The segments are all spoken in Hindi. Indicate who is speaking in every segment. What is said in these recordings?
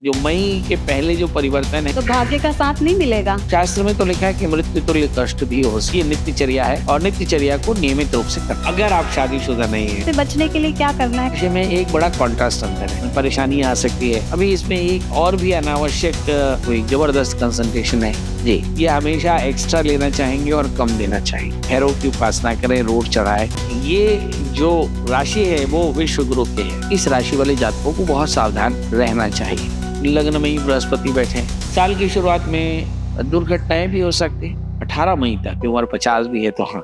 Speaker 1: जो मई के पहले जो परिवर्तन है,
Speaker 2: तो भाग्य का साथ नहीं मिलेगा।
Speaker 1: शास्त्र में तो लिखा है कि मृत्यु तुल्य कष्ट भी हो, ये नित्यचर्या है और नित्यचर्या को नियमित रूप से करना। अगर आप शादीशुदा नहीं है,
Speaker 2: से बचने के लिए क्या करना है?
Speaker 1: ऐसे में एक बड़ा कॉन्ट्रास्ट अंतर है, परेशानी आ सकती है। अभी इसमें एक और भी अनावश्यक कोई जबरदस्त कंसंट्रेशन है जी। ये हमेशा एक्स्ट्रा लेना चाहेंगे और कम देना चाहेंगे। भैरव की उपासना करें, रोट चढ़ाए। ये जो राशि है वो विश्व गुरु की है। इस राशि वाले जातकों को बहुत सावधान रहना चाहिए। लग्न में ही बृहस्पति बैठे, साल की शुरुआत में दुर्घटनाएं भी हो सकती है। 18 मई तक, उम्र 50 भी है तो हाँ।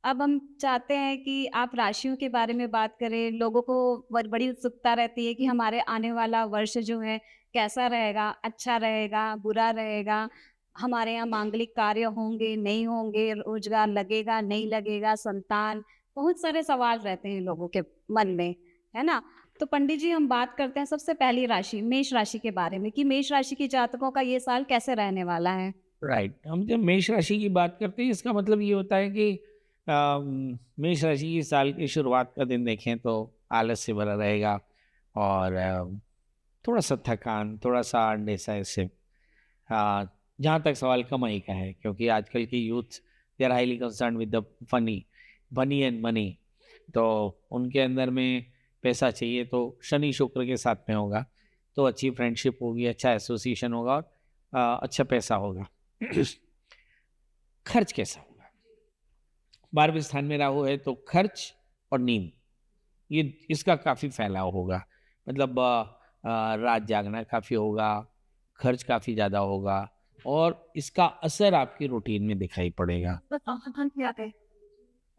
Speaker 2: अब हम चाहते हैं कि आप राशियों के बारे में बात करें। लोगों को बड़ी उत्सुकता रहती है कि हमारे आने वाला वर्ष जो है कैसा रहेगा, अच्छा रहेगा, बुरा रहेगा, हमारे यहाँ मांगलिक कार्य होंगे, नहीं होंगे, रोजगार लगेगा, नहीं लगेगा, संतान, बहुत सारे सवाल रहते हैं लोगों के मन में, है ना? तो पंडित जी, हम बात करते हैं सबसे पहली राशि मेष राशि के बारे में कि मेष राशि के जातकों का ये साल कैसे रहने वाला है।
Speaker 1: राइट, हम जब मेष राशि की बात करते हैं इसका मतलब ये होता है कि मेष राशि की साल की शुरुआत का दिन देखें तो आलस से भरा रहेगा और थोड़ा सा थकान, थोड़ा सा अंडेसा ऐसे। जहाँ तक सवाल कमाई का है, क्योंकि आजकल की youth they are highly concern with the funny funny and money. तो उनके अंदर में पैसा चाहिए तो शनि शुक्र के साथ में होगा तो अच्छी फ्रेंडशिप होगी, अच्छा एसोसिएशन होगा और अच्छा पैसा होगा। खर्च कैसा होगा? 12वें स्थान में राहु है तो खर्च और नींद, ये इसका काफ़ी फैलाव होगा। मतलब रात जागना काफ़ी होगा, खर्च काफ़ी ज़्यादा होगा और इसका असर आपकी रूटीन में दिखाई पड़ेगा।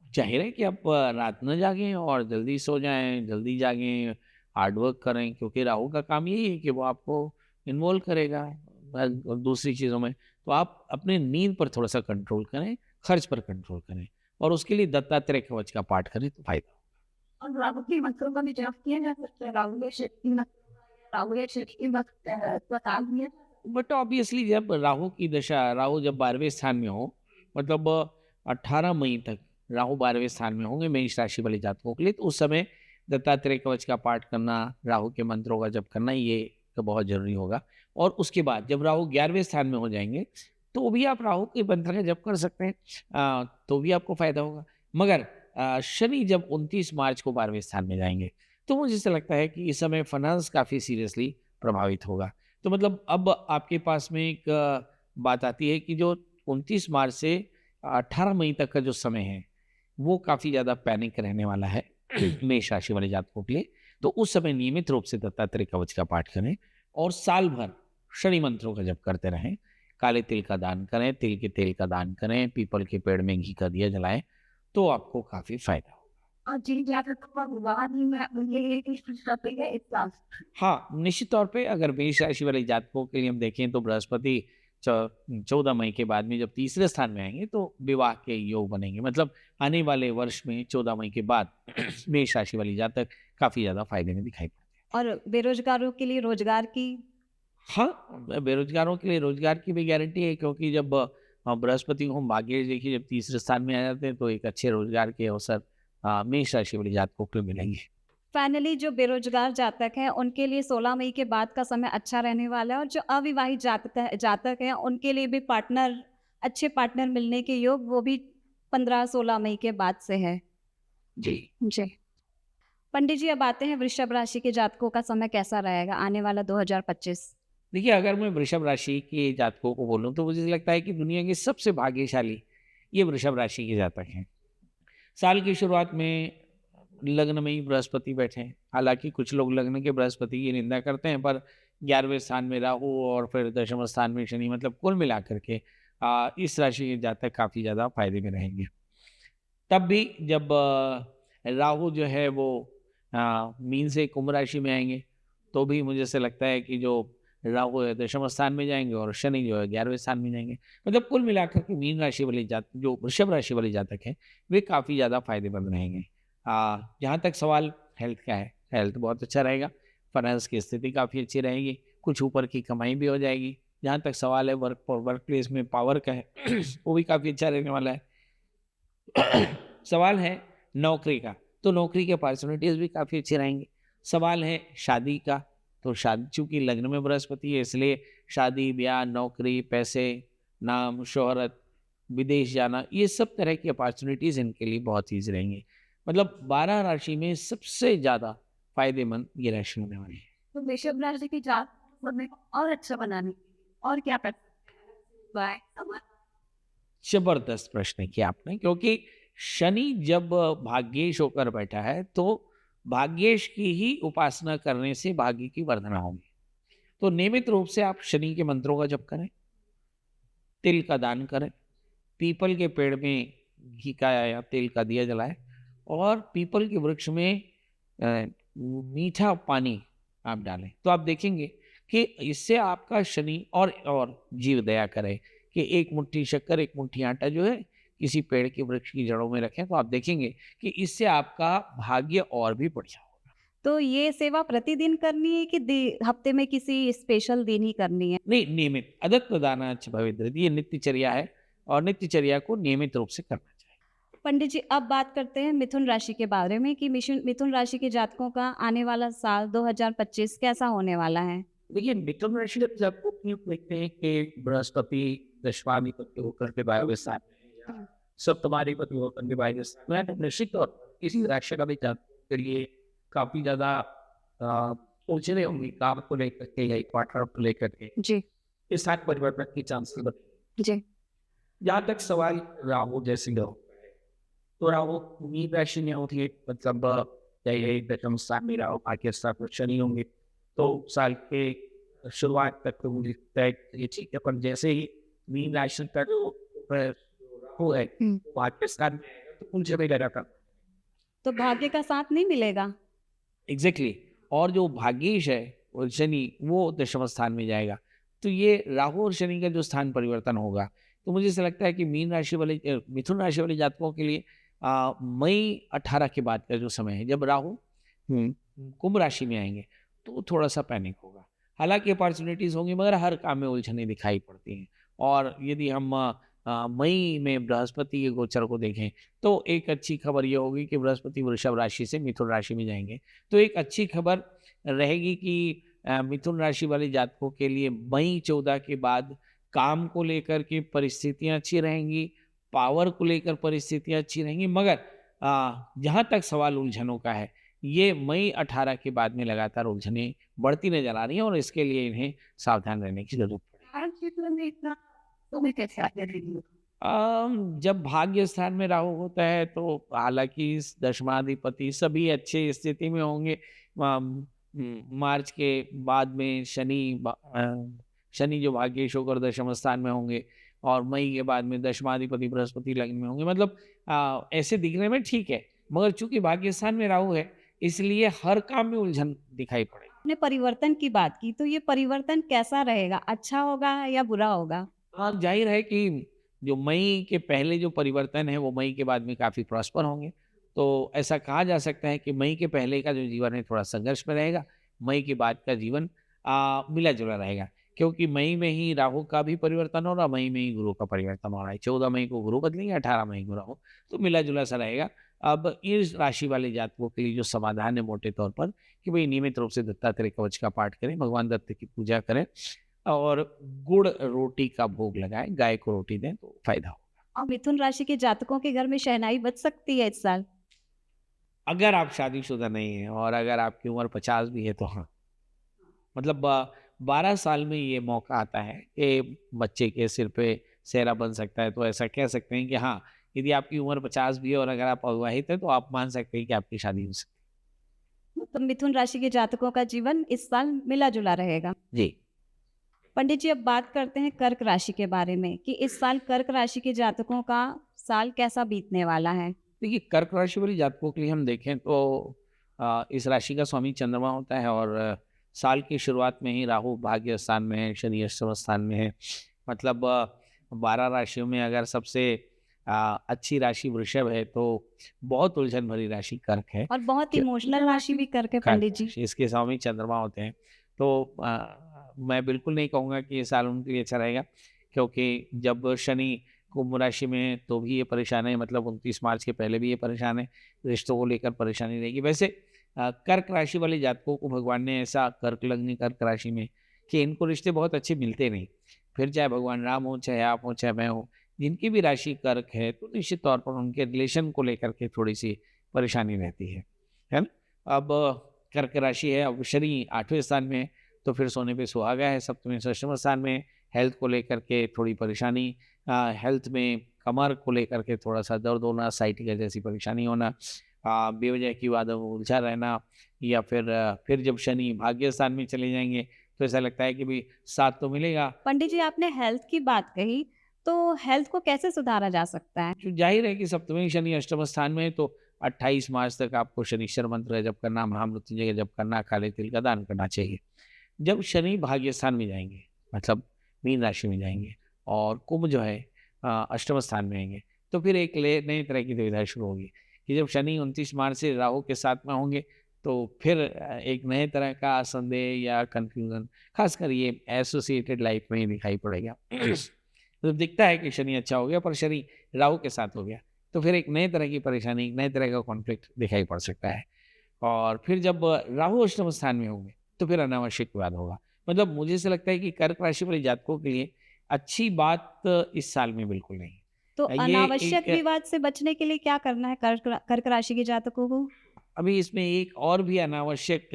Speaker 1: ज़ाहिर है कि आप रात न जागें और जल्दी सो जाएँ, जल्दी जागें, हार्ड वर्क करें, क्योंकि राहु का काम यही है कि वो आपको इन्वॉल्व करेगा दूसरी चीज़ों में। तो आप अपने नींद पर थोड़ा-सा कंट्रोल करें, खर्च पर कंट्रोल करें और उसके लिए दत्तात्रेय कवच का पाठ करें तो फ़ायदा।
Speaker 2: और राहु के मंत्रों का भी जाप किया जा सकता है। राहु या शक्ति की बता दिए।
Speaker 1: बट ऑब्वियसली जब राहु की दशा, राहु जब 12वें स्थान में हो, मतलब 18 मई तक राहु 12वें स्थान में होंगे मेष राशि वाले जातकों के लिए, तो उस समय दत्तात्रेय कवच का पाठ करना, राहु के मंत्रों का जप करना, ये तो बहुत जरूरी होगा। और उसके बाद जब राहु 11वें स्थान में हो जाएंगे तो भी आप राहु के मंत्र का जप कर सकते हैं, तो भी आपको फायदा होगा। मगर शनि जब 29 मार्च को 12वें स्थान में जाएंगे तो मुझे ऐसा लगता है कि इस समय फाइनेंस काफ़ी सीरियसली प्रभावित होगा। तो मतलब अब आपके पास में एक बात आती है कि जो 29 मार्च से 18 मई तक का जो समय है, वो काफ़ी ज़्यादा पैनिक रहने वाला है मेष राशि वाले जातकों के लिए। तो उस समय नियमित रूप से दत्तात्रेय कवच का पाठ करें और साल भर शनि मंत्रों का जप करते रहें। काले तिल का दान करें, तिल के तेल का दान करें, पीपल के पेड़ में घी का दिया जलाएं, तो आपको काफ़ी फायदा होगा।
Speaker 2: और जिन जातकों का विवाह नहीं हुआ, उनके लिए किस टॉपिक है इस साल?
Speaker 1: हाँ, निश्चित तौर पे अगर मेष राशि वाले जातकों के लिए हम देखें तो बृहस्पति 14 मई के बाद में जब तीसरे स्थान में आएँगे तो विवाह के योग बनेंगे। मतलब आने वाले वर्ष में 14 मई के बाद मेष राशि वाले जातक काफ़ी ज़्यादा फ़ायदे में दिखाई पड़ते हैं।
Speaker 2: और बेरोजगारों के लिए रोजगार की।
Speaker 1: हाँ, बेरोज़गारों के लिए रोज़गार की भी गारंटी है, क्योंकि जब बृहस्पति को हम भाग्य देखिए जब तीसरे स्थान में आ जाते हैं तो एक अच्छे रोज़गार के अवसर मेष राशि वाले जातकों को मिलेंगे।
Speaker 2: फाइनली जो बेरोजगार जातक हैं उनके लिए 16 मई के बाद का समय अच्छा रहने वाला है, और जो अविवाहित जातक हैं उनके लिए भी अच्छे पार्टनर मिलने के योग वो भी 15-16 मई के बाद से है।
Speaker 1: जी।
Speaker 2: जी। पंडित जी, अब आते हैं वृषभ राशि के जातकों का समय कैसा रहेगा आने वाला 2025?
Speaker 1: देखिए, अगर मैं वृषभ राशि के जातकों को बोलूँ तो मुझे लगता है कि दुनिया के सबसे भाग्यशाली ये वृषभ राशि के जातक हैं। साल की शुरुआत में लग्न में ही बृहस्पति बैठे हैं। हालाँकि कुछ लोग लग्न के बृहस्पति की निंदा करते हैं, पर 11वें स्थान में राहु और फिर दशम स्थान में शनि, मतलब कुल मिलाकर के इस राशि के जातक काफ़ी ज़्यादा फायदे में रहेंगे। तब भी जब राहु जो है वो मीन से कुंभ राशि में आएँगे, तो भी मुझे ऐसा लगता है कि जो राहु है दशम स्थान में जाएँगे और शनि जो है 11वें स्थान में जाएँगे। मतलब कुल मिलाकर के मीन राशि वाले जो वृषभ राशि वाले जातक हैं, वे काफ़ी ज़्यादा फायदेमंद रहेंगे। जहाँ तक सवाल हेल्थ का है, हेल्थ बहुत अच्छा रहेगा, फाइनेंस की स्थिति काफ़ी अच्छी रहेगी, कुछ ऊपर की कमाई भी हो जाएगी। जहाँ तक सवाल है वर्क प्लेस में पावर का है वो भी काफ़ी अच्छा रहने वाला है। सवाल है नौकरी का, तो नौकरी के अपॉर्चुनिटीज़ भी काफ़ी अच्छे रहेंगे। सवाल है शादी का, तो शादी, चूंकि लग्न में बृहस्पति है, इसलिए शादी ब्याह, नौकरी, पैसे, नाम, शोहरत, विदेश जाना, ये सब तरह की अपॉर्चुनिटीज इनके लिए बहुत ईजी रहेंगे। मतलब 12 राशि में सबसे ज्यादा फायदेमंद ये राशि होने वाली है।
Speaker 2: तो वृषभ राशि की जात को और अच्छा बनाने के लिए और क्या कर सकते हैं?
Speaker 1: जबरदस्त प्रश्न किया आपने, क्योंकि शनि जब भाग्येश होकर बैठा है तो भाग्येश की ही उपासना करने से भाग्य की वर्धना होगी। तो नियमित रूप से आप शनि के मंत्रों का जप करें, तिल का दान करें, पीपल के पेड़ में घी का या तेल का दिया जलाएं, और पीपल के वृक्ष में मीठा पानी आप डालें, तो आप देखेंगे कि इससे आपका शनि और जीव दया करे कि एक मुट्ठी शक्कर, एक मुट्ठी आटा जो है किसी पेड़ के वृक्ष की जड़ों में रखें, तो आप देखेंगे कि इससे आपका भाग्य और भी बढ़िया होगा।
Speaker 2: तो ये सेवा प्रतिदिन करनी है कि हफ्ते में किसी स्पेशल दिन ही करनी है?
Speaker 1: नहीं, नियमित अदत्त प्रदानाच भवेद्रति, ये नित्यचर्या है और नित्यचर्या को नियमित रूप से करना चाहिए।
Speaker 2: पंडित जी, अब बात करते हैं मिथुन राशि के बारे में कि मिथुन राशि के जातकों का आने वाला साल 2025 कैसा होने वाला है?
Speaker 1: देखिए, मिथुन राशि जब आपको क्यों देखते हैं कि बृहस्पति दशमाधिपति होकर के वायव्य स्थान में है या सप्तमाधिपति होकर के वायव्य स्थान में है, तो निश्चित तौर पर किसी राशि का भी जातक के लिए काफी ज्यादा उलझने होंगी काम को लेकर के या क्वार्टर को लेकर के,
Speaker 2: जी।
Speaker 1: इस स्थान परिवर्तन की चांसेस बढ़े।
Speaker 2: जी।
Speaker 1: जहाँ तक सवाल राहु जैसे का होता है, तो राहु मीन राशि में होती है, मतलब या ये दशम स्थान में राहु, भाग्य स्थान में शनि होंगे, तो साल के शुरुआत तक तो मुझे लगता है ये ठीक है, पर जैसे ही मीन राशि का जो राहु है भाग्य स्थान में आएगा तो उनसे भी डरा कर।
Speaker 2: तो भाग्य का साथ नहीं मिलेगा?
Speaker 1: एग्जैक्टली और जो भाग्येश है वो शनि, वो दशम स्थान में जाएगा, तो ये राहु और शनि का जो स्थान परिवर्तन होगा, तो मुझे ऐसा लगता है कि मीन राशि वाले मिथुन राशि वाले जातकों के लिए मई 18 के बाद का जो समय है, जब राहु कुंभ राशि में आएंगे, तो थोड़ा सा पैनिक होगा। हालांकि अपॉर्चुनिटीज होंगी, मगर हर काम में उलझने दिखाई पड़ती हैं। और यदि हम मई में बृहस्पति के गोचर को देखें, तो एक अच्छी खबर ये होगी कि बृहस्पति वृषभ राशि से मिथुन राशि में जाएंगे, तो एक अच्छी खबर रहेगी कि मिथुन राशि वाले जातकों के लिए मई 14 के बाद काम को लेकर के परिस्थितियां अच्छी रहेंगी, पावर को लेकर परिस्थितियां अच्छी रहेंगी, मगर जहाँ तक सवाल उलझनों का है, ये मई 18 के बाद में लगातार उलझनें बढ़ती नजर आ रही हैं, और इसके लिए इन्हें सावधान रहने की जरूरत पड़ेगी। जब भाग्य स्थान में राहु होता है, तो हालांकि इस दशमाधिपति सभी अच्छे स्थिति में होंगे। मार्च के बाद में शनि जो भाग्येश होकर दशम स्थान में होंगे, और मई के बाद में दशमाधिपति बृहस्पति लग्न में होंगे। मतलब ऐसे दिखने में ठीक है, मगर चूंकि भाग्य स्थान में राहु है, इसलिए हर काम में उलझन दिखाई पड़ेगी।
Speaker 2: आपने परिवर्तन की बात की, तो ये परिवर्तन कैसा रहेगा? अच्छा होगा या बुरा होगा?
Speaker 1: हाँ, जाहिर है कि जो मई के पहले जो परिवर्तन है, वो मई के बाद में काफ़ी प्रॉस्पर होंगे। तो ऐसा कहा जा सकता है कि मई के पहले का जो जीवन है थोड़ा संघर्ष में रहेगा, मई के बाद का जीवन मिला-जुला रहेगा। क्योंकि मई में ही राहु का भी परिवर्तन हो रहा है, मई में ही गुरु का परिवर्तन हो रहा है। 14 मई को गुरु बदलेंगे, 18 मई को राहु, तो मिला-जुला सा रहेगा। अब इस राशि वाले जातकों के लिए जो समाधान है मोटे तौर पर, कि भई नियमित रूप से दत्तात्रेय कवच का पाठ करें, भगवान दत्त की पूजा करें, और गुड़ रोटी का भोग लगाएं, गाय को रोटी दें, तो फायदा होगा।
Speaker 2: और मिथुन राशि के जातकों के घर में शहनाई बज सकती है इस साल?
Speaker 1: अगर आप शादीशुदा नहीं हैं और अगर आपकी उम्र 50 भी है, तो हाँ, मतलब 12 साल में ये मौका आता है कि बच्चे के सिर पे सेहरा बन सकता है। तो ऐसा कह सकते हैं कि हाँ, यदि आपकी उम्र 50 भी है और अगर आप अविवाहित हैं, तो आप मान सकते हैं कि आपकी शादी हो सकती
Speaker 2: तो मिथुन राशि के जातकों का जीवन इस साल मिला-जुला रहेगा।
Speaker 1: है। जी।
Speaker 2: पंडित जी, अब बात करते हैं कर्क राशि के बारे में कि इस साल कर्क राशि के जातकों का साल कैसा बीतने वाला है?
Speaker 1: देखिए, कर्क राशि वाली जातकों के लिए हम देखें तो इस राशि का स्वामी चंद्रमा होता है, और साल की शुरुआत में ही राहु भाग्य स्थान में है, शनि अष्टम स्थान में है। मतलब 12 राशियों में अगर सबसे अच्छी राशि वृषभ है, तो बहुत उलझन भरी राशि कर्क है।
Speaker 2: और बहुत इमोशनल राशि भी कर्क है पंडित जी।
Speaker 1: इसके स्वामी चंद्रमा होते हैं, तो मैं बिल्कुल नहीं कहूँगा कि ये साल उनके लिए अच्छा रहेगा, क्योंकि जब शनि कुंभ राशि में है, तो भी ये परेशान है, मतलब 29 मार्च के पहले भी ये परेशान है, रिश्तों को लेकर परेशानी रहेगी। वैसे कर्क राशि वाले जातकों को भगवान ने ऐसा कर्क लग्न कर्क राशि में कि इनको रिश्ते बहुत अच्छे मिलते नहीं। फिर चाहे भगवान राम हो, चाहे आप हो, चाहे मैं हूँ, जिनकी भी राशि कर्क है, तो निश्चित तौर पर उनके रिलेशन को लेकर के थोड़ी-सी परेशानी रहती है ना? अब कर्क राशि है, अब शनि 8वें स्थान में है, तो फिर सोने पे सुहागा है, सप्तम से अष्टम स्थान में, हेल्थ को लेकर के थोड़ी परेशानी, हेल्थ में कमर को लेकर के थोड़ा-सा दर्द होना, साइटिका जैसी परेशानी होना, बेवजह की वादों में उलझा रहना, या फिर जब शनि भाग्य स्थान में चले जाएँगे, तो ऐसा लगता है कि भई साथ तो मिलेगा।
Speaker 2: पंडित जी, आपने हेल्थ की बात कही, तो हेल्थ को कैसे सुधारा जा सकता है?
Speaker 1: जो जाहिर है कि सप्तमी शनि अष्टम स्थान में है, तो 28 मार्च तक आपको शनिश्चर मंत्र का जप करना, महामृत्युंजय का जप करना, काले तिल का दान करना चाहिए। जब शनि भाग्य स्थान में जाएँगे, मतलब मीन राशि में जाएँगे और कुंभ जो है अष्टम स्थान में आएँगे, तो फिर एक नई तरह की दुविधा शुरू होगी कि जब शनि 29 मार्च से राहु के साथ में होंगे, तो फिर एक नए तरह का संदेह या कन्फ्यूज़न, खासकर ये एसोसिएटेड लाइफ में ही दिखाई पड़ेगा। तो दिखता है कि शनि अच्छा हो गया, पर शनि राहु के साथ हो गया, तो फिर एक नए तरह की परेशानी, एक नए तरह का कॉन्फ्लिक्ट दिखाई पड़ सकता है। और फिर जब राहु अष्टम स्थान में होंगे, तो फिर अनावश्यक विवाद होगा। मतलब मुझे ऐसा लगता है कि कर्क राशि वाले जातकों के लिए अच्छी बात इस साल में बिल्कुल नहीं है।
Speaker 2: तो
Speaker 1: ये
Speaker 2: अनावश्यक
Speaker 1: एक
Speaker 2: विवाद से बचने के लिए क्या करना है कर्क राशि के जातकों को?
Speaker 1: अभी इसमें एक और भी अनावश्यक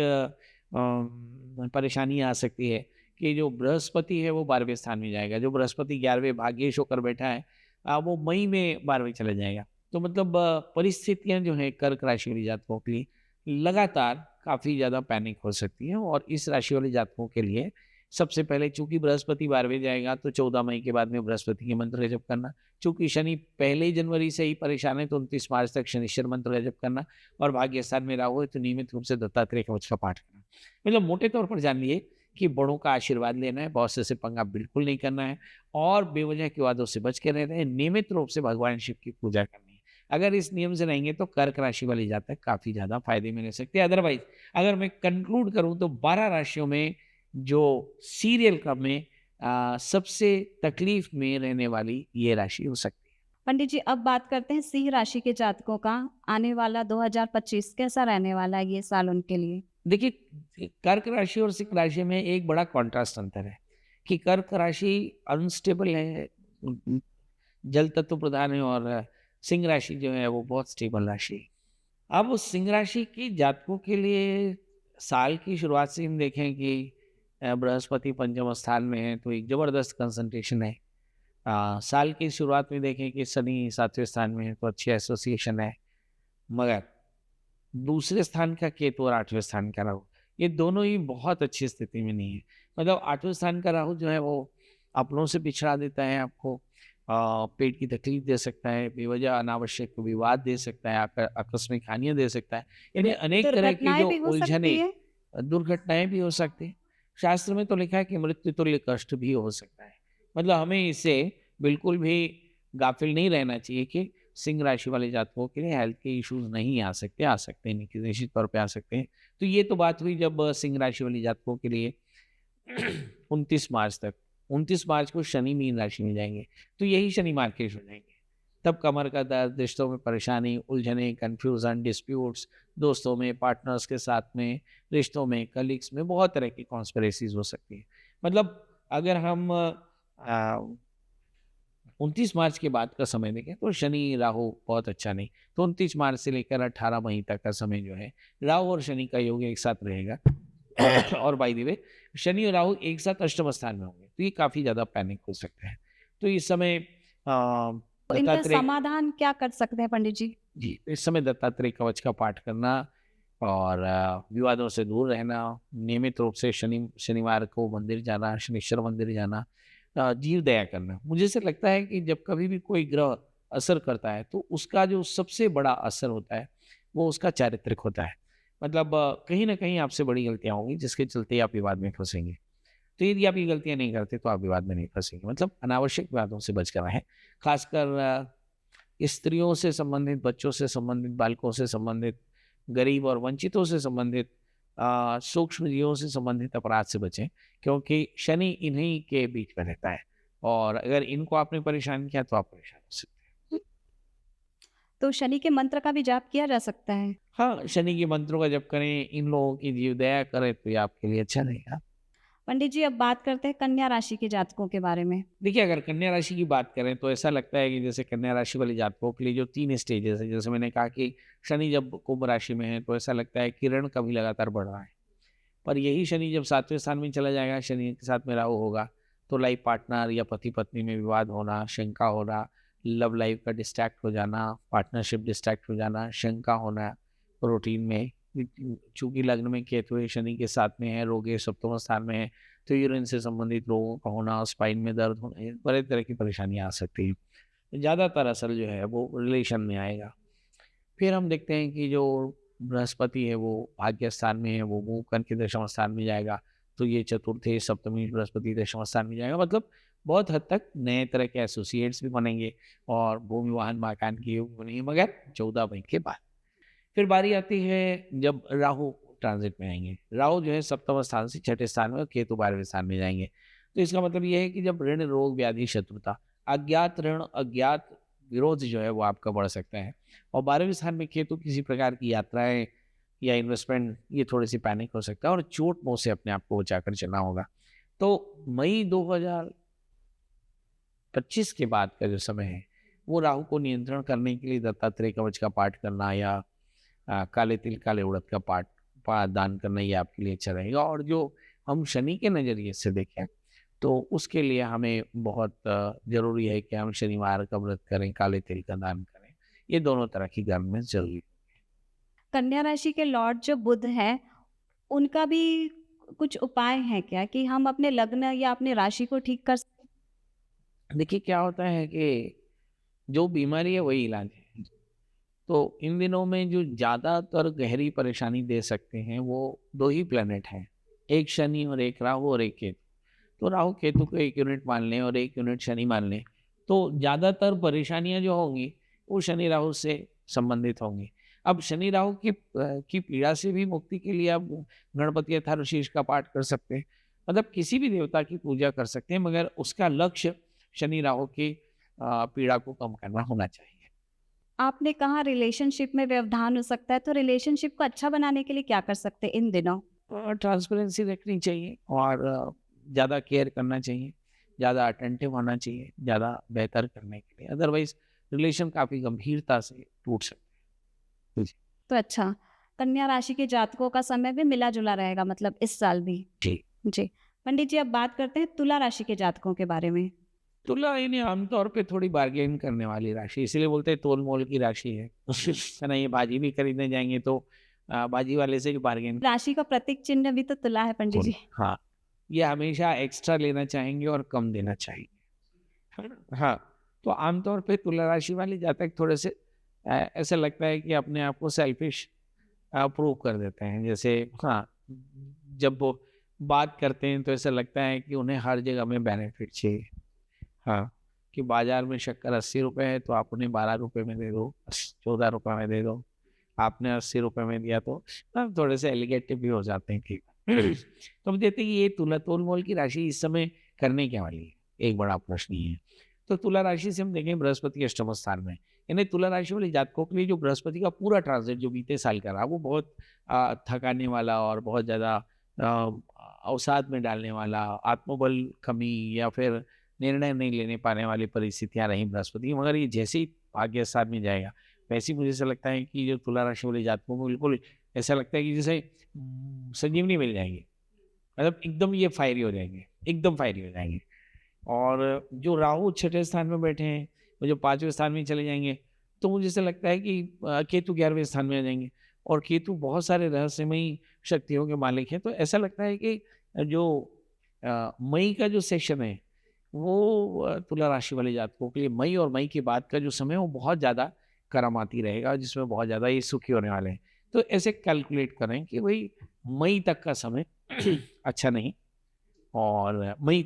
Speaker 1: परेशानी आ सकती है कि जो बृहस्पति है वो 12वें स्थान में जाएगा। जो बृहस्पति 11वें भाग्येश होकर बैठा है, वो मई में 12वें चला जाएगा। तो मतलब परिस्थितियाँ जो हैं कर्क राशि वाले जातकों के लिए लगातार काफ़ी ज़्यादा पैनिक हो सकती हैं, और इस राशि वाले जातकों के लिए सबसे पहले चूँकि बृहस्पति 12वें जाएगा, तो 14 मई के बाद में बृहस्पति के मंत्र का जप करना। चूँकि शनि पहले ही जनवरी से ही परेशान है, तो 29 मार्च तक शनिश्चर मंत्र का जप करना, और भाग्य स्थान में राहु है, तो नियमित रूप से दत्तात्रेय कवच का पाठ करना। मतलब मोटे तौर पर जान लिए कि बड़ों का आशीर्वाद लेना है, बॉस से पंगा बिल्कुल नहीं करना है, और बेवजह के वादों से बच के रहना है, नियमित रूप से भगवान शिव की पूजा करनी है। अगर इस नियम से रहेंगे, तो कर्क राशि वाले जातक काफ़ी ज़्यादा फायदे में रह सकते हैं। अदरवाइज़ अगर मैं कंक्लूड करूँ, तो 12 राशियों में जो सीरियल क्रम में सबसे तकलीफ में रहने वाली ये राशि हो सकती है।
Speaker 2: पंडित जी, अब बात करते हैं सिंह राशि के जातकों का। आने वाला 2025 कैसा रहने वाला है ये साल उनके लिए?
Speaker 1: देखिए, कर्क राशि और सिंह राशि में एक बड़ा कॉन्ट्रास्ट अंतर है कि कर्क राशि अनस्टेबल है, जल तत्व प्रधान है, और सिंह राशि जो है वो बहुत स्टेबल राशि है। अब उस सिंह राशि की जातकों के लिए साल की शुरुआत से हम देखें कि बृहस्पति पंचम स्थान में है, तो एक जबरदस्त कंसंट्रेशन है। साल की शुरुआत में देखें कि शनि 7वें स्थान में है, तो अच्छी एसोसिएशन है। मगर दूसरे स्थान का केतु और 8वें स्थान का राहु, ये दोनों ही बहुत अच्छी स्थिति में नहीं है। मतलब 8वें स्थान का राहु जो है वो अपनों से पिछड़ा देता है आपको, पेट की तकलीफ दे सकता है, बेवजह अनावश्यक विवाद दे सकता है, आकस्मिक हानियाँ दे सकता है। यानी अनेक तरह की
Speaker 2: दुर्घटनाएँ
Speaker 1: जो
Speaker 2: भी हो सकती
Speaker 1: उलझनें,
Speaker 2: है?
Speaker 1: दुर्घटनाएँ भी हो सकती हैं। शास्त्र में तो लिखा है कि मृत्यु तुल्य कष्ट भी हो सकता है। मतलब हमें इससे बिल्कुल भी गाफिल नहीं रहना चाहिए कि सिंह राशि वाले जातकों के लिए हेल्थ के इश्यूज नहीं आ सकते, आ सकते हैं, निश्चित तौर पे आ सकते हैं। तो ये तो बात हुई जब सिंह राशि वाले जातकों के लिए 29 मार्च तक, 29 मार्च को शनि मीन राशि में जाएंगे, तो यही शनि मार्केश हो जाएंगे। तब कमर का दर्द, रिश्तों में परेशानी, उलझने, कन्फ्यूज़न, डिस्प्यूट्स, दोस्तों में, पार्टनर्स के साथ में, रिश्तों में, कलीग्स में बहुत तरह की कॉन्स्पिरेसीज़ हो सकती हैं। मतलब अगर हम 29 मार्च के बाद का समय देखें, तो शनि, राहु बहुत अच्छा नहीं। तो 29 मार्च से लेकर 18 मई तक का समय जो है, राहु और शनि का योग एक साथ रहेगा। और बाय द वे, शनि और राहु एक साथ अष्टम स्थान में होंगे, तो ये काफ़ी ज़्यादा पैनिक हो सकते हैं। तो इस समय
Speaker 2: तो इनका
Speaker 1: दत्तात्रेय
Speaker 2: समाधान क्या कर सकते हैं पंडित जी?
Speaker 1: जी, इस समय दत्तात्रेय कवच का पाठ करना, और विवादों से दूर रहना, नियमित रूप से शनिवार को मंदिर जाना, शनिश्चर मंदिर जाना, जीव दया करना। मुझे ऐसा लगता है कि जब कभी भी कोई ग्रह असर करता है, तो उसका जो सबसे बड़ा असर होता है, वो उसका चारित्रिक होता है। मतलब कहीं न कहीं आपसे बड़ी गलतियाँ होंगी, जिसके चलते आप विवाद में फँसेंगे। तो यदि आप ये गलतियाँ नहीं करते, तो आप विवाद में नहीं फँसेंगे। मतलब अनावश्यक विवादों से बच कर रहें। खासकर स्त्रियों से संबंधित, बच्चों से संबंधित, बालकों से संबंधित, गरीब और वंचितों से संबंधित, सूक्ष्म जीवों से संबंधित अपराध से बचें, क्योंकि शनि इन्हीं के बीच में रहता है, और अगर इनको आपने परेशान किया, तो आप परेशान हो सकते हैं।
Speaker 2: तो शनि के मंत्र का भी जाप किया जा सकता है?
Speaker 1: हाँ, शनि के मंत्रों का जप करें, इन लोगों की जीव दया करें तो ये आपके लिए अच्छा रहेगा।
Speaker 2: पंडित जी, अब बात करते हैं कन्या राशि के जातकों के बारे में।
Speaker 1: देखिए, अगर कन्या राशि की बात करें तो ऐसा लगता है कि जैसे कन्या राशि वाले जातकों के लिए जो 3 स्टेजेस हैं, जैसे मैंने कहा कि शनि जब कुंभ राशि में है तो ऐसा लगता है कि ऋण कभी लगातार बढ़ रहा है। पर यही शनि जब 7वें स्थान में चला जाएगा, शनि के साथ में राहु होगा, तो लाइफ पार्टनर या पति-पत्नी में विवाद होना, शंका होना, लव लाइफ का डिस्ट्रैक्ट हो जाना, पार्टनरशिप डिस्ट्रैक्ट हो जाना, शंका होना रूटीन में। चूँकि लग्न में केतु है, शनि के साथ में है, रोगे सप्तम स्थान में है, तो यूरिन से संबंधित रोगों का होना, स्पाइन में दर्द होना, ये बड़े तरह की परेशानियाँ आ सकती हैं। ज़्यादातर असर जो है वो रिलेशन में आएगा। फिर हम देखते हैं कि जो बृहस्पति है वो भाग्य स्थान में है, वो मूव करके दशम स्थान में जाएगा, तो ये चतुर्थे सप्तमी बृहस्पति दशम स्थान में जाएगा। मतलब बहुत हद तक नए तरह के एसोसिएट्स भी बनेंगे और भूमि वाहन मकान की भी बनेंगे, मगर 14 मई के बाद। फिर बारी आती है जब राहु ट्रांजिट में आएंगे। राहु जो है सप्तम स्थान से छठे स्थान में और केतु 12वें स्थान में जाएंगे। तो इसका मतलब ये है कि जब ऋण रोग व्याधि शत्रुता, अज्ञात ऋण अज्ञात विरोध जो है वो आपका बढ़ सकता है। और 12वें स्थान में केतु किसी प्रकार की यात्राएं या इन्वेस्टमेंट, ये थोड़ी सी पैनिक हो सकता है और चोट मोह से अपने आप को बचाकर चलना होगा। तो मई 2025 के बाद का जो समय है वो राहु को नियंत्रण करने के लिए दत्तात्रेय कवच का पाठ करना या काले तिल काले उड़द का दान करना, ये आपके लिए अच्छा रहेगा। और जो हम शनि के नज़रिए से देखें तो उसके लिए हमें बहुत ज़रूरी है कि हम शनिवार का व्रत करें, काले तिल का दान करें। ये दोनों तरह की कर्म में ज़रूरी।
Speaker 2: कन्या राशि के लॉर्ड जो बुध है, उनका भी कुछ उपाय है क्या कि हम अपने लग्न या अपनी राशि को ठीक कर सकें?
Speaker 1: देखिए क्या होता है कि जो बीमारी है वही इलाज है। तो इन दिनों में जो ज़्यादातर गहरी परेशानी दे सकते हैं वो 2 ही प्लैनेट हैं, एक शनि और एक राहु और एक केतु। तो राहु केतु को 1 यूनिट मान लें और 1 यूनिट शनि मान लें, तो ज़्यादातर परेशानियाँ जो होंगी वो शनि राहु से संबंधित होंगी। अब शनि राहु की पीड़ा से भी मुक्ति के लिए आप गणपति अथर्वशीर्ष का पाठ कर सकते हैं। मतलब किसी भी देवता की पूजा कर सकते हैं, मगर उसका लक्ष्य शनि राहु की पीड़ा को कम करना होना चाहिए।
Speaker 2: आपने कहा रिलेशनशिप में व्यवधान हो सकता है, तो रिलेशनशिप को अच्छा बनाने के लिए क्या कर सकते हैं इन दिनों?
Speaker 1: ट्रांसपेरेंसी रखनी चाहिए और ज़्यादा केयर करना चाहिए, ज़्यादा अटेंटिव होना चाहिए, ज़्यादा बेहतर करने के लिए। अदरवाइज़ रिलेशन काफ़ी गंभीरता से टूट सकते हैं। जी।
Speaker 2: तो अच्छा, कन्या राशि के जातकों का समय भी मिला-जुला रहेगा मतलब इस साल भी?
Speaker 1: जी।
Speaker 2: जी। पंडित जी, अब बात करते हैं तुला राशि के जातकों के बारे में।
Speaker 1: तुला यानी आमतौर पे थोड़ी बार्गेन करने वाली राशि, इसीलिए बोलते हैं तोल-मोल की राशि है। है ना? ये भाजी भी खरीदने जाएँगे तो भाजी वाले से भी बार्गेन।
Speaker 2: राशि का प्रतीक चिन्ह भी तो तुला है पंडित जी।
Speaker 1: हाँ, ये हमेशा एक्स्ट्रा लेना चाहेंगे और कम देना चाहेंगे। है ना? हाँ, तो आमतौर पे तुला राशि वाले जातक थोड़े से ऐसा लगता है कि अपने आप को सेल्फिश प्रूव कर देते हैं। जैसे हाँ, जब वो बात करते हैं तो ऐसा लगता है कि उन्हें हर जगह में बेनिफिट चाहिए। हाँ, कि बाज़ार में शक्कर ₹80 है तो आप उन्हें ₹12 में दे दो, ₹14 में दे दो। आपने ₹80 में दिया तो थोड़े से एलिगेटिव भी हो जाते हैं कई बार। तो हम कहते हैं कि ये तुला तोल-मोल की राशि इस समय करने क्या वाली है? एक बड़ा प्रश्न ये है। तो तुला राशि से हम देखें बृहस्पति अष्टम स्थान में, यानी तुला राशि वाले जातकों के लिए जो बृहस्पति का पूरा ट्रांज़िट जो बीते साल का रहा, वो बहुत थकाने वाला और बहुत ज़्यादा अवसाद में डालने वाला, आत्मबल कमी या फिर निर्णय नहीं लेने पाने वाली परिस्थितियाँ रहीं बृहस्पति की। मगर ये जैसे ही भाग्य स्थान में जाएगा, वैसे ही मुझे ऐसा लगता है कि जो तुला राशि वाले जातकों को बिल्कुल ऐसा लगता है कि जैसे संजीवनी मिल जाएगी। मतलब एकदम ये फायरी हो जाएंगे, एकदम फायरी हो जाएंगे। और जो राहु छठे स्थान में बैठे हैं, वो जो 5वें स्थान में चले जाएंगे, तो मुझे ऐसा लगता है कि केतु 11वें स्थान में आ जाएंगे। और केतु बहुत सारे रहस्यमयी शक्तियों के मालिक हैं। तो ऐसा लगता है कि जो मई का जो सेशन है वो तुला राशि वाले जातकों के लिए मई और मई के बाद का जो समय है वो बहुत ज़्यादा करामाती रहेगा, जिसमें बहुत ज़्यादा ये सुखी होने वाले हैं। तो ऐसे कैलकुलेट करें कि भाई मई तक का समय अच्छा नहीं और मई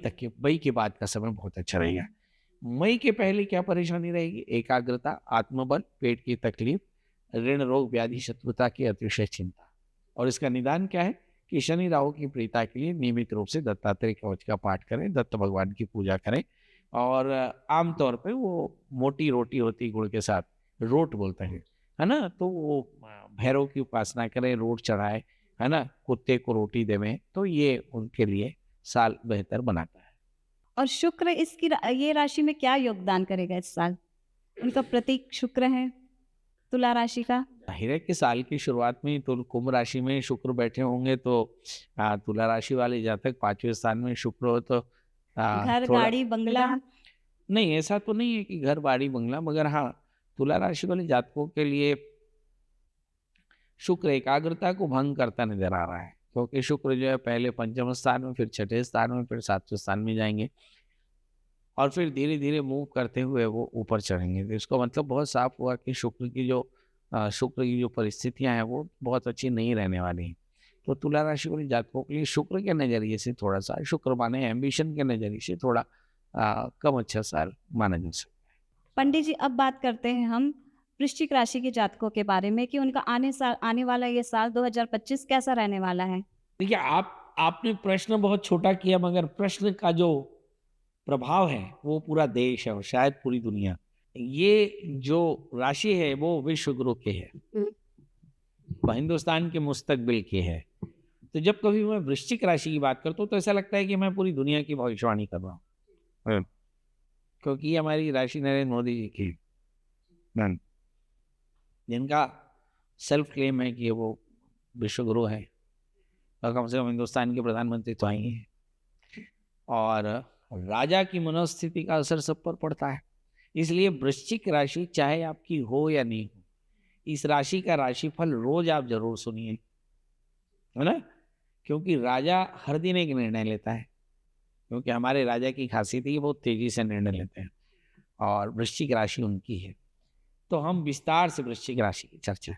Speaker 1: के बाद का समय बहुत अच्छा रहेगा। मई के पहले क्या परेशानी रहेगी? एकाग्रता, आत्मबल, पेट की तकलीफ, ऋण रोग व्याधि शत्रुता की अतिशय चिंता। और इसका निदान क्या है कि शनि राहु की प्रीता के लिए नियमित रूप से दत्तात्रेय कवच का पाठ करें, दत्त भगवान की पूजा करें और आमतौर पे वो मोटी रोटी होती गुड़ के साथ, रोट बोलते हैं, है ना? तो वो भैरव की उपासना करें, रोट चढ़ाए, है ना? कुत्ते को रोटी देवें, तो ये उनके लिए साल बेहतर बनाता है।
Speaker 2: और शुक्र ये राशि में क्या योगदान करेगा इस साल? उनका प्रतीक शुक्र है, तुला राशि का।
Speaker 1: ज़ाहिर है कि साल की शुरुआत में ही तो कुंभ राशि में शुक्र बैठे होंगे, तो तुला राशि वाले जातक 5वें स्थान में शुक्र हो तो
Speaker 2: घर,
Speaker 1: थोड़ा
Speaker 2: गाड़ी, बंगला।
Speaker 1: नहीं, ऐसा तो नहीं है कि घर, बाड़ी, बंगला, मगर हाँ, तुला राशि वाले जातकों के लिए शुक्र एकाग्रता को भंग करता नज़र आ रहा है, क्योंकि शुक्र जो है पहले 5वें स्थान में, फिर 6ठे स्थान में, फिर 7वें स्थान में जाएँगे और फिर धीरे-धीरे मूव करते हुए वो ऊपर चढ़ेंगे। तो इसका मतलब बहुत साफ हुआ कि शुक्र की जो परिस्थितियाँ हैं वो बहुत अच्छी नहीं रहने वाली हैं। तो तुला राशि वाले जातकों के लिए शुक्र के नज़रिए से थोड़ा-सा, शुक्र माने एम्बिशन के नज़रिए से थोड़ा कम अच्छा साल माना जा सकता है।
Speaker 2: पंडित जी, अब बात करते हैं हम वृश्चिक राशि के जातकों के बारे में कि उनका आने वाला ये साल 2025 कैसा रहने वाला है?
Speaker 1: देखिए, आपने प्रश्न बहुत छोटा किया, मगर प्रश्न का जो प्रभाव है वो पूरा देश है और शायद पूरी दुनिया। ये जो राशि है वो विश्व गुरु की है, वो हिंदुस्तान के मुस्तकबिल की है। तो जब कभी मैं वृश्चिक राशि की बात करता हूँ तो ऐसा लगता है कि मैं पूरी दुनिया की भविष्यवाणी कर रहा हूँ। हाँ, क्योंकि ये हमारी राशि नरेंद्र मोदी जी की, हाँ, जिनका सेल्फ क्लेम है कि वो विश्व गुरु है और कम से कम हिंदुस्तान के प्रधानमंत्री तो आई हैं। और राजा की मनोस्थिति का असर सब पर पड़ता है। इसलिए वृश्चिक राशि चाहे आपकी हो या नहीं हो, इस राशि का राशिफल रोज आप जरूर सुनिए, है ना? क्योंकि राजा हर दिन एक निर्णय लेता है, क्योंकि हमारे राजा की खासियत है कि बहुत तेजी से निर्णय लेते हैं और वृश्चिक राशि उनकी है। तो हम विस्तार से वृश्चिक राशि की चर्चा करें,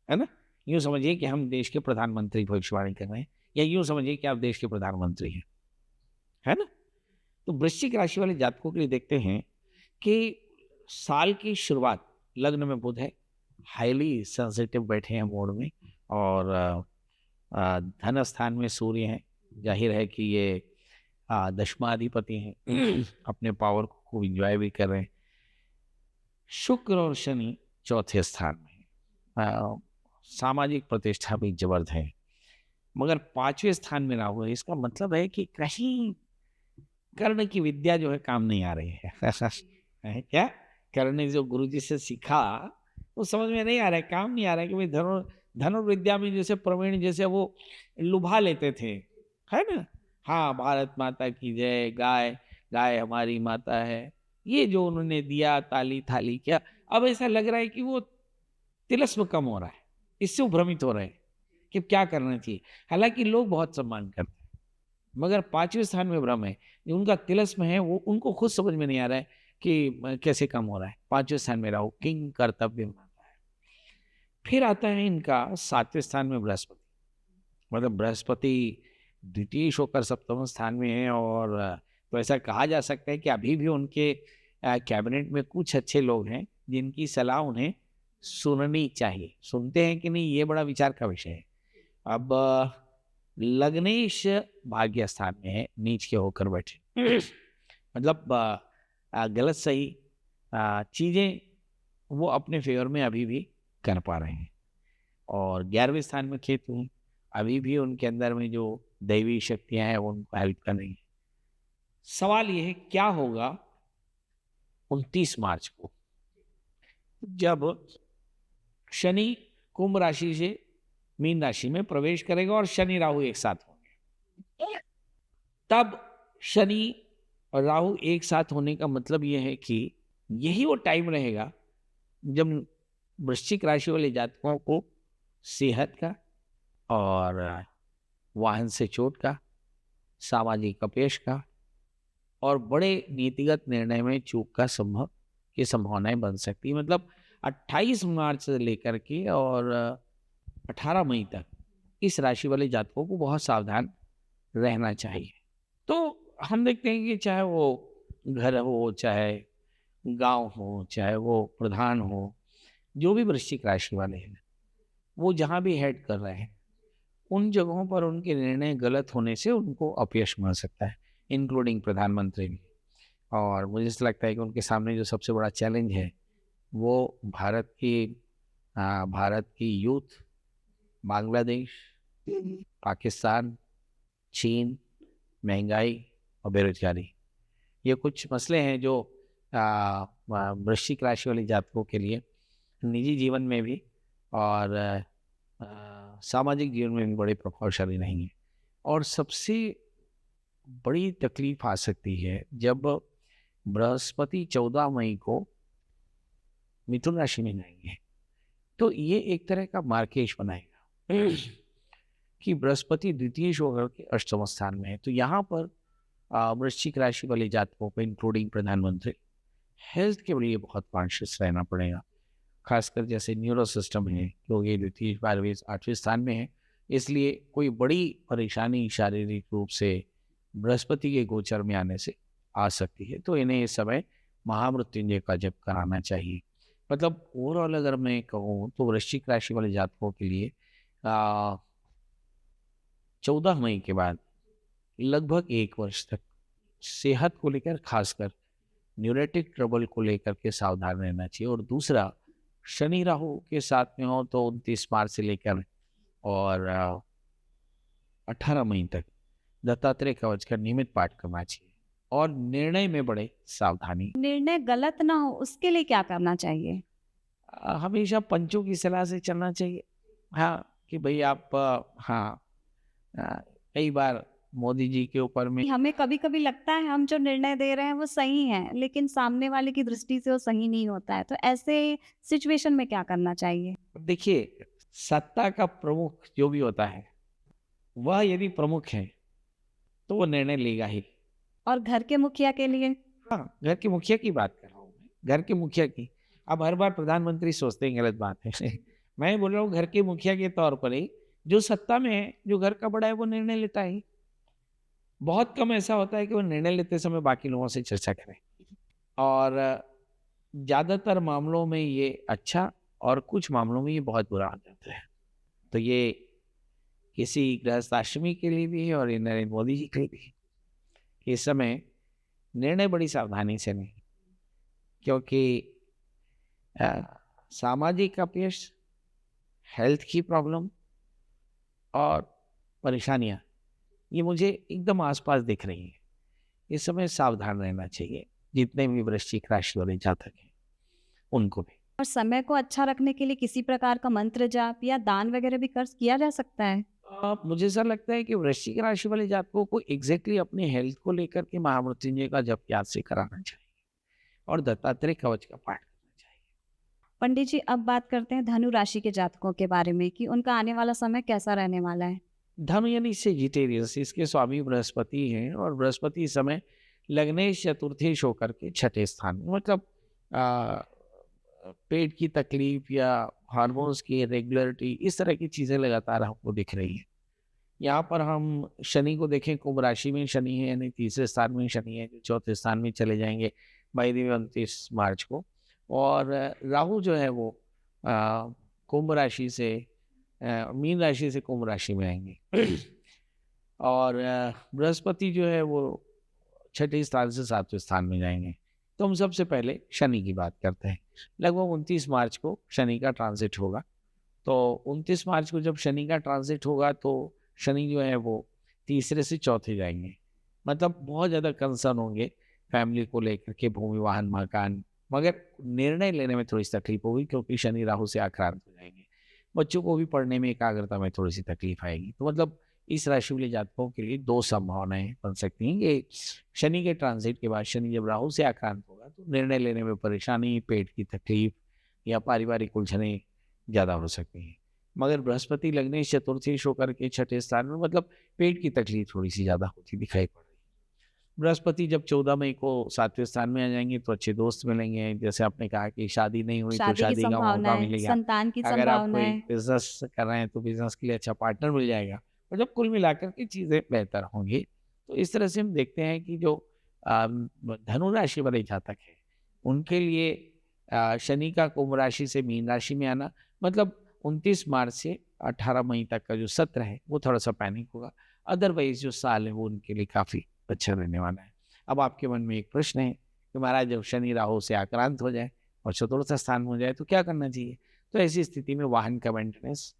Speaker 1: है ना? यूँ समझिए कि हम देश के प्रधानमंत्री की भविष्यवाणी कर रहे हैं, या यूँ समझिए कि आप देश के प्रधानमंत्री हैं, है ना? तो वृश्चिक राशि वाले जातकों के लिए देखते हैं कि साल की शुरुआत, लग्न में बुध है, हाईली सेंसिटिव बैठे हैं मोड में, और धन स्थान में सूर्य हैं। जाहिर है कि ये दशमाधिपति हैं, अपने पावर को खूब इंजॉय भी कर रहे हैं। शुक्र और शनि चौथे स्थान में हैं। सामाजिक प्रतिष्ठा भी जबरदस्त है, मगर 5वें स्थान में राहु है। इसका मतलब है कि कहीं कर्ण की विद्या जो है काम नहीं आ रही है। है क्या? कर्ण ने जो गुरुजी से सीखा वो समझ में नहीं आ रहा है, काम नहीं आ रहा है कि भाई धनुर्विद्या में जैसे प्रवीण जैसे वो लुभा लेते थे, है ना? हाँ, भारत माता की जय, गाय गाय हमारी माता है, ये जो उन्होंने दिया ताली थाली क्या, अब ऐसा लग रहा है कि वो तिलस्म कम हो रहा है, इससे वो भ्रमित हो रहे हैं कि क्या करना चाहिए। हालांकि लोग बहुत सम्मान करते हैं, मगर 5वें स्थान में भ्रम है, जो उनका तिलस्म है वो उनको खुद समझ में नहीं आ रहा है कि कैसे कम हो रहा है। 5वें स्थान में राहु किंग कर्तव्य बनाता है। फिर आता है इनका 7वें स्थान में बृहस्पति, मतलब बृहस्पति द्वितीय होकर 7वें स्थान में है, और तो ऐसा कहा जा सकता है कि अभी भी उनके कैबिनेट में कुछ अच्छे लोग हैं जिनकी सलाह उन्हें सुननी चाहिए। सुनते हैं कि नहीं, ये बड़ा विचार का विषय है। अब लग्नेश भाग्य स्थान में है, नीच के होकर बैठे। मतलब गलत सही चीजें वो अपने फेवर में अभी भी कर पा रहे हैं। और 11वें स्थान में केतु हैं, अभी भी उनके अंदर में जो दैवी शक्तियां हैं वो उनको हेल्प कर रही हैं। सवाल ये है क्या होगा 29 मार्च को, जब शनि कुंभ राशि से मीन राशि में प्रवेश करेगा और शनि राहु एक साथ होंगे। तब शनि और राहु एक साथ होने का मतलब यह है कि यही वो टाइम रहेगा जब वृश्चिक राशि वाले जातकों को सेहत का और वाहन से चोट का, सामाजिक अपयश का और बड़े नीतिगत निर्णय में चूक का की संभावनाएं बन सकती है। मतलब 28 मार्च से लेकर के और 18 मई तक इस राशि वाले जातकों को बहुत सावधान रहना चाहिए। तो हम देखते हैं कि चाहे वो घर हो, चाहे गांव हो, चाहे वो प्रधान हो, जो भी वृश्चिक राशि वाले हैं, वो जहाँ भी हेड कर रहे हैं, उन जगहों पर उनके निर्णय गलत होने से उनको अपयश मिल सकता है, इंक्लूडिंग प्रधानमंत्री भी। और मुझे ऐसा लगता है कि उनके सामने जो सबसे बड़ा चैलेंज है वो भारत की यूथ, बांग्लादेश, पाकिस्तान, चीन, महंगाई और बेरोजगारी, ये कुछ मसले हैं जो वृश्चिक राशि वाली जातकों के लिए निजी जीवन में भी और सामाजिक जीवन में भी बड़े प्रभावशाली रहेंगे। और सबसे बड़ी तकलीफ आ सकती है जब बृहस्पति 14 मई को मिथुन राशि में जाएंगे, तो ये एक तरह का मार्केश बनाएगा कि बृहस्पति द्वितीय होकर के अष्टम स्थान में है। तो यहाँ पर वृश्चिक राशि वाले जातकों को इंक्लूडिंग प्रधानमंत्री हेल्थ के लिए बहुत कॉन्शियस रहना पड़ेगा। खासकर जैसे न्यूरो सिस्टम है, क्योंकि द्वितीय 12वें 8वें स्थान में है, इसलिए कोई बड़ी परेशानी शारीरिक रूप से बृहस्पति के गोचर में आने से आ सकती है। तो इन्हें इस समय महामृत्युंजय का जप कराना चाहिए। मतलब ओवरऑल अगर मैं कहूँ तो वृश्चिक राशि वाले जातकों के लिए 14 मई के बाद लगभग 1 वर्ष तक सेहत को लेकर, खासकर न्यूरेटिक ट्रबल को लेकर के सावधान रहना चाहिए। और दूसरा, शनि राहु के साथ में हो तो 29 मार्च से लेकर और 18 मई तक दत्तात्रेय कवच का नियमित पाठ करना चाहिए। और निर्णय में बड़े सावधानी,
Speaker 2: निर्णय गलत ना हो उसके लिए क्या करना चाहिए?
Speaker 1: हमेशा पंचों की सलाह से चलना चाहिए। हाँ, कि भाई आप कई बार मोदी जी के ऊपर में
Speaker 2: हमें कभी-कभी लगता है हम जो निर्णय दे रहे हैं वो सही है, लेकिन सामने वाले की दृष्टि से वो सही नहीं होता है। तो ऐसे सिचुएशन में क्या करना चाहिए?
Speaker 1: देखिए, सत्ता का प्रमुख जो भी होता है, वह यदि प्रमुख है तो वो निर्णय लेगा ही।
Speaker 2: और घर के मुखिया के लिए?
Speaker 1: हाँ, घर के मुखिया की बात कर रहा हूँ मैं, घर के मुखिया की। अब हर बार प्रधानमंत्री सोचते हैं, गलत बात है। मैं बोल रहा हूँ घर के मुखिया के तौर पर ही, जो सत्ता में है, जो घर का बड़ा है, वो निर्णय लेता है। बहुत कम ऐसा होता है कि वो निर्णय लेते समय बाकी लोगों से चर्चा करें। और ज़्यादातर मामलों में ये अच्छा और कुछ मामलों में ये बहुत बुरा हो जाता है। तो ये किसी गृहस्थाश्रमी के लिए भी है और ये नरेंद्र मोदी जी के लिए भी है कि इस समय निर्णय बड़ी सावधानी से लें, क्योंकि सामाजिक अपयश, हेल्थ की प्रॉब्लम और परेशानियां, ये मुझे एकदम आसपास दिख रही हैं। इस समय सावधान रहना चाहिए, जितने भी वृश्चिक राशि वाले जातक हैं उनको भी।
Speaker 2: और समय को अच्छा रखने के लिए किसी प्रकार का मंत्र जाप या दान वगैरह भी कर किया जा सकता है?
Speaker 1: मुझे ऐसा लगता है कि वृश्चिक राशि वाले जातकों को एग्जैक्टली अपने हेल्थ को लेकर के महामृत्युंजय का जप याद से कराना चाहिए और दत्तात्रेय कवच का पाठ करना चाहिए।
Speaker 2: पंडित जी, अब बात करते हैं धनु राशि के जातकों के बारे में कि उनका आने वाला समय कैसा रहने वाला है।
Speaker 1: धनु यानी सेजिटेरियस, इसके स्वामी बृहस्पति हैं और बृहस्पति इस समय लग्नेश चतुर्थेश होकर के छठे स्थान में, मतलब आ, पेट की तकलीफ या हार्मोन्स की रेगुलरिटी, इस तरह की चीज़ें लगातार हमको दिख रही हैं। यहाँ पर हम शनि को देखें, कुंभ राशि में शनि है, यानी तीसरे स्थान में शनि है, जो चौथे स्थान में चले जाएंगे 29 मार्च को। और राहु जो है वो कुंभ राशि से मीन राशि से कुंभ राशि में आएंगे। और बृहस्पति जो है वो छठे स्थान से 7वें स्थान में जाएंगे। तो हम सबसे पहले शनि की बात करते हैं। लगभग 29 मार्च को शनि का ट्रांजिट होगा। तो 29 मार्च को जब शनि का ट्रांजिट होगा तो शनि जो है वो तीसरे से चौथे जाएंगे। मतलब बहुत ज़्यादा कंसर्न होंगे फैमिली को लेकर के, भूमि, वाहन, मकान, मगर निर्णय लेने में थोड़ी सी तकलीफ होगी क्योंकि शनि राहु से आक्रांत हो जाएंगे। बच्चों को भी पढ़ने में, एकाग्रता में थोड़ी सी तकलीफ आएगी। तो मतलब इस राशि वाले जातकों के लिए 2 संभावनाएं बन सकती हैं कि शनि के ट्रांजिट के बाद शनि जब राहु से आक्रांत होगा तो निर्णय लेने में परेशानी, पेट की तकलीफ या पारिवारिक उलझनें ज़्यादा हो सकती हैं। मगर बृहस्पति लग्नेश चतुर्थेश होकर के छठे स्थान में, मतलब पेट की तकलीफ थोड़ी सी ज़्यादा होती दिखाई पड़ रही है। बृहस्पति जब 14 मई को 7वें स्थान में आ जाएंगे तो अच्छे दोस्त मिलेंगे। जैसे आपने कहा कि शादी नहीं हुई तो
Speaker 2: शादी की
Speaker 1: शादी का मौका
Speaker 2: संभावनाएं,
Speaker 1: मिलेगा।
Speaker 2: संतान की
Speaker 1: अगर आप कोई
Speaker 2: संभावनाएं।
Speaker 1: बिजनेस कर रहे हैं तो बिजनेस के लिए अच्छा पार्टनर मिल जाएगा। मतलब कुल मिलाकर के चीज़ें बेहतर होंगी। तो इस तरह से हम देखते हैं कि जो धनु राशि वाले जातक हैं उनके लिए शनि का कुंभ राशि से मीन राशि में आना, मतलब 29 मार्च से 18 मई तक का जो सत्र है वो थोड़ा सा पैनिक होगा। अदरवाइज जो साल है वो उनके लिए काफ़ी अच्छा रहने वाला है। अब आपके मन में एक प्रश्न है कि महाराज जब शनि राहु से आक्रांत हो जाए और चतुर्थ स्थान में हो जाए तो क्या करना चाहिए। तो ऐसी स्थिति में वाहन का मेंटेनेंस,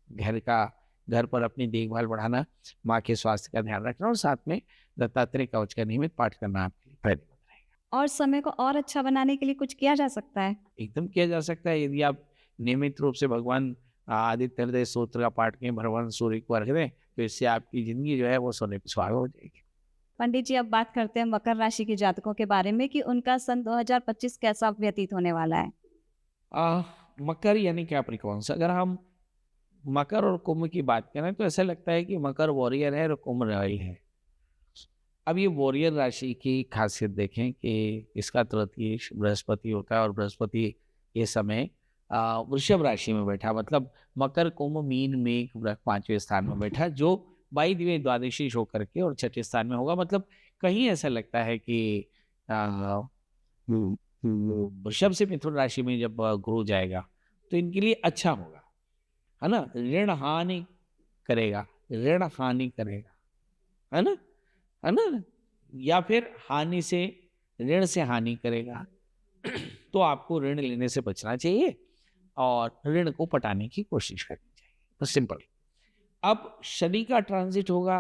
Speaker 1: घर पर अपनी देखभाल बढ़ाना, माँ के स्वास्थ्य का ध्यान रखना और साथ में दत्तात्रेय कवच का नियमित पाठ करना आपके लिए फायदेमंद रहेगा।
Speaker 2: और समय को और अच्छा बनाने के लिए कुछ किया जा सकता है?
Speaker 1: एकदम किया जा सकता है यदि आप नियमित रूप से भगवान आदित्य हृदय स्तोत्र का पाठ करें, भगवान सूर्य को अर्घ दें, तो इससे आपकी ज़िंदगी जो है वो सोने पे सुहागा हो जाएगी।
Speaker 2: पंडित जी, अब बात करते हैं मकर राशि के जातकों के बारे में कि उनका सन 2025 कैसा व्यतीत होने वाला है?
Speaker 1: अ, मकर यानी कैप्रिकॉर्न्स, अगर हम मकर और कुंभ की बात करें तो ऐसा लगता है कि मकर वॉरियर है और कुंभ रॉयल है। अब ये वॉरियर राशि की खासियत देखें कि इसका तृतीयेश बृहस्पति होता है और बृहस्पति ये समय वृषभ राशि में बैठा, मतलब मकर कुंभ मीन मेघ पांचवें स्थान में बैठा, जो बाई द वे द्वादशी होकर के और छठे स्थान में होगा। मतलब कहीं ऐसा लगता है कि आ, वृषभ से मिथुन राशि में जब गुरु जाएगा तो इनके लिए अच्छा होगा, है ना। ऋण हानि करेगा, है ना, है ना, या फिर ऋण से हानि करेगा। तो आपको ऋण लेने से बचना चाहिए और ऋण को पटाने की कोशिश करनी चाहिए, बस सिंपल। अब शनि का ट्रांजिट होगा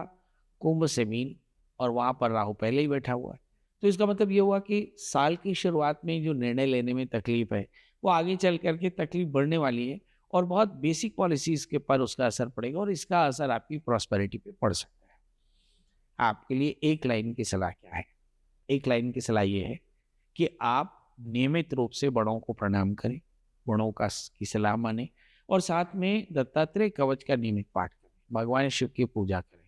Speaker 1: कुंभ से मीन और वहां पर राहु पहले ही बैठा हुआ है, तो इसका मतलब ये हुआ कि साल की शुरुआत में जो निर्णय लेने में तकलीफ है वो आगे चल करके तकलीफ बढ़ने वाली है और बहुत बेसिक पॉलिसीज के पर उसका असर पड़ेगा और इसका असर आपकी प्रॉस्पेरिटी पे पड़ सकता है। आपके लिए एक लाइन की सलाह क्या है? एक लाइन की सलाह ये है कि आप नियमित रूप से बड़ों को प्रणाम करें, बड़ों की सलाह माने और साथ में दत्तात्रेय कवच का नियमित पाठ करें, भगवान शिव की पूजा करें,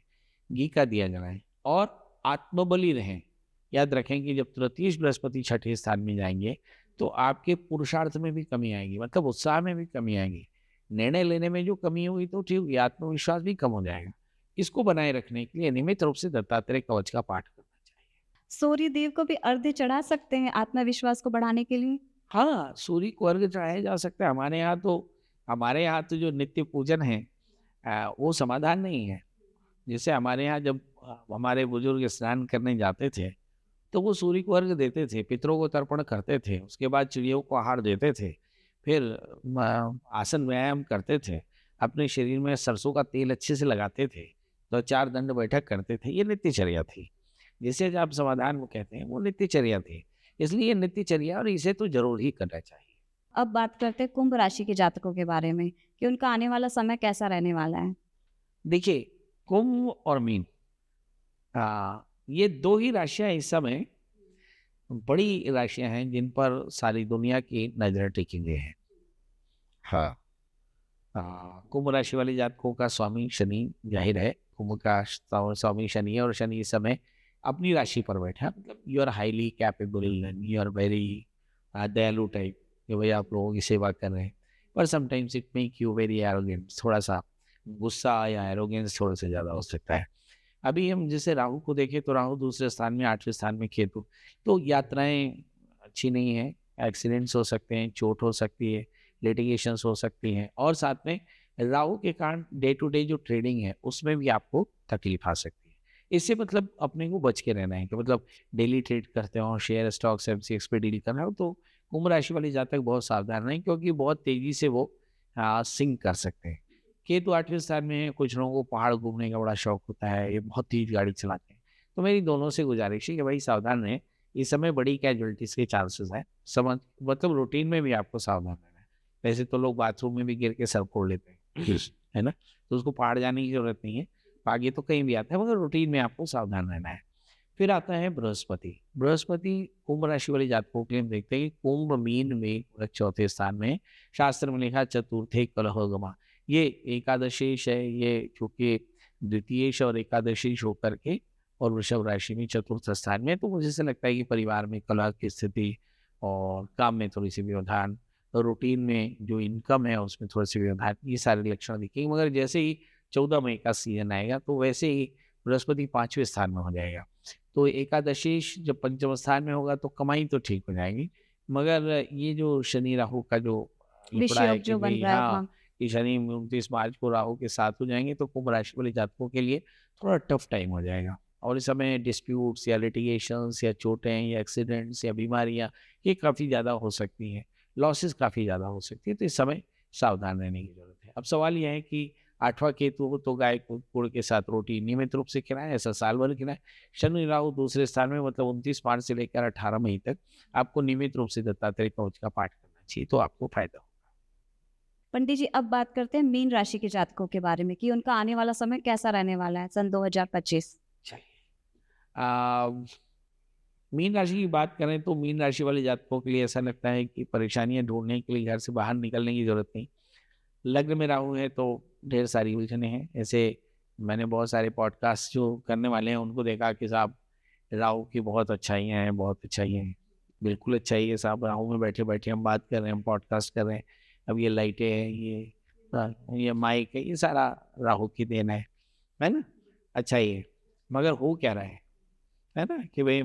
Speaker 1: घी का दिया जलाएं और आत्मबली रहें। याद रखें कि जब तृतीय बृहस्पति छठे स्थान में जाएंगे तो आपके पुरुषार्थ में भी कमी आएगी, मतलब उत्साह में भी कमी आएगी, निर्णय लेने में जो कमी हुई तो ठीक हुई, आत्मविश्वास भी कम हो जाएगा। इसको बनाए रखने के लिए नियमित रूप से दत्तात्रेय कवच का पाठ करना चाहिए।
Speaker 2: सूर्य देव को भी अर्घ्य चढ़ा सकते हैं आत्मविश्वास को बढ़ाने के लिए?
Speaker 1: हाँ, सूर्य को अर्घ्य चढ़ाया जा सकता है। हमारे यहाँ तो जो नित्य पूजन है वो समाधान नहीं है। जैसे हमारे यहाँ जब हमारे बुजुर्ग स्नान करने जाते थे तो वो सूर्य को अर्घ्य देते थे, पितरों को तर्पण करते थे, उसके बाद चिड़ियों को आहार देते थे, फिर आसन व्यायाम करते थे, अपने शरीर में सरसों का तेल अच्छे से लगाते थे, तो 4 दंड बैठक करते थे। ये नित्यचर्या थी। जिसे आप समाधान वो कहते हैं वो नित्यचर्या थी। इसलिए ये नित्यचर्या और इसे तो जरूर ही करना चाहिए।
Speaker 2: अब बात करते हैं कुंभ राशि के जातकों के बारे में कि उनका आने वाला समय कैसा रहने वाला है?
Speaker 1: देखिए, कुंभ और मीन, ये 2 ही राशियां इस समय बड़ी राशियां हैं जिन पर सारी दुनिया की नजर टिकी हुई है। हाँ, कुंभ राशि वाले जातकों का स्वामी शनि जाहिर है, कुंभ का स्वामी शनि है और शनि इस समय अपनी राशि पर बैठा है। मतलब you are highly capable and you are very दयालु टाइप, कि भाई आप लोगों की सेवा कर रहे हैं, पर sometimes it make you very arrogant, थोड़ा सा गुस्सा या एरोगेंस थोड़ा सा ज़्यादा हो सकता है। अभी हम जैसे राहु को देखें तो राहु दूसरे स्थान में, 8वें स्थान में केतु, तो यात्राएं अच्छी नहीं है, एक्सीडेंट्स हो सकते हैं, चोट हो सकती है, लिटिगेशंस हो सकती हैं और साथ में राहु के कारण डे टू डे जो ट्रेडिंग है उसमें भी आपको तकलीफ आ सकती है। इससे मतलब अपने को बच के रहना है कि मतलब डेली ट्रेड करते हो, शेयर स्टॉक्स एमसीएक्स पे डील कर रहे हो तो कुंभ राशि वाले जातक बहुत सावधान रहें क्योंकि बहुत तेजी से वो सिंक कर सकते हैं। केतु 8वें स्थान में है, कुछ लोगों को पहाड़ घूमने का बड़ा शौक होता है, ये बहुत तेज गाड़ी चलाते हैं, तो मेरी दोनों से गुजारिश है कि भाई सावधान रहें। इस समय बड़ी कैजुअलिटीज के चांसेस हैं, समझ मतलब रूटीन में भी आपको सावधान रहना है। वैसे तो लोग बाथरूम में भी गिर के सर फोड़ लेते हैं है ना, तो उसको पहाड़ जाने की जरूरत नहीं है, आगे तो कहीं भी आता है, मगर रूटीन में आपको सावधान रहना है। फिर आता है बृहस्पति। बृहस्पति कुंभ राशि वाले जातकों के लिए हम देखते हैं कि कुंभ मीन में चौथे स्थान में, शास्त्र में लिखा चतुर्थे कलहोगमा, ये एकादशेश है, ये चूंकि द्वितीयेश और एकादशीश होकर के और वृषभ राशि में चतुर्थ स्थान में, तो मुझे ऐसा लगता है कि परिवार में कलह की स्थिति और काम में थोड़ी सी व्यवधान और रूटीन में जो इनकम है उसमें थोड़ी सी व्यवधान, ये सारे लक्षण दिखेंगे। मगर जैसे ही 14 मई का सीजन आएगा तो वैसे ही बृहस्पति 5वें स्थान में हो जाएगा, तो एकादशीश जब पंचम स्थान में होगा तो कमाई तो ठीक हो जाएगी, मगर ये जो शनि राहु का जो लफड़ा है
Speaker 2: विषयोग
Speaker 1: कि
Speaker 2: जो बन
Speaker 1: भाई
Speaker 2: रहा है,
Speaker 1: हाँ,
Speaker 2: हाँ।
Speaker 1: कि शनि 29 मार्च को राहु के साथ हो जाएंगे तो कुंभ राशि वाले जातकों के लिए थोड़ा टफ टाइम हो जाएगा और इस समय डिस्प्यूट्स या लिटिगेशंस या चोटें या एक्सीडेंट्स या बीमारियां ये काफ़ी ज़्यादा हो सकती हैं। लॉसेस काफ़ी ज़्यादा हो सकती है, तो इस समय सावधान रहने की ज़रूरत है। अब सवाल यह है कि 8वां केतु हो तो गाय को गुड़ के साथ रोटी नियमित रूप से खिलाएं, ऐसा साल भर खिलाएं। शनि राहु दूसरे स्थान में, मतलब 29 मार्च से लेकर 18 मई तक आपको नियमित रूप से दत्तात्रेय कवच का पाठ करना चाहिए, तो आपको फायदा हो।
Speaker 2: पंडित जी, अब बात करते हैं मीन राशि के जातकों के बारे में कि उनका आने वाला समय कैसा रहने वाला है सन 2025।
Speaker 1: चलिए, आ, मीन राशि की बात करें तो मीन राशि वाले जातकों के लिए ऐसा लगता है कि परेशानियां ढूंढने के लिए घर से बाहर निकलने की जरूरत नहीं। लग्न में राहु है तो ढेर सारी उलझने हैं। ऐसे मैंने बहुत सारे पॉडकास्ट जो करने वाले हैं उनको देखा कि साहब राहु की बहुत अच्छाइयाँ हैं, बहुत अच्छाइयाँ हैं। बिल्कुल अच्छाई है साहब, राहु में बैठे बैठे हम बात कर रहे हैं, हम पॉडकास्ट कर रहे हैं। अब ये लाइटें हैं, ये माइक है, ये सारा राहु की देन है ना? अच्छा ही है। मगर हो क्या रहा है ना, कि भाई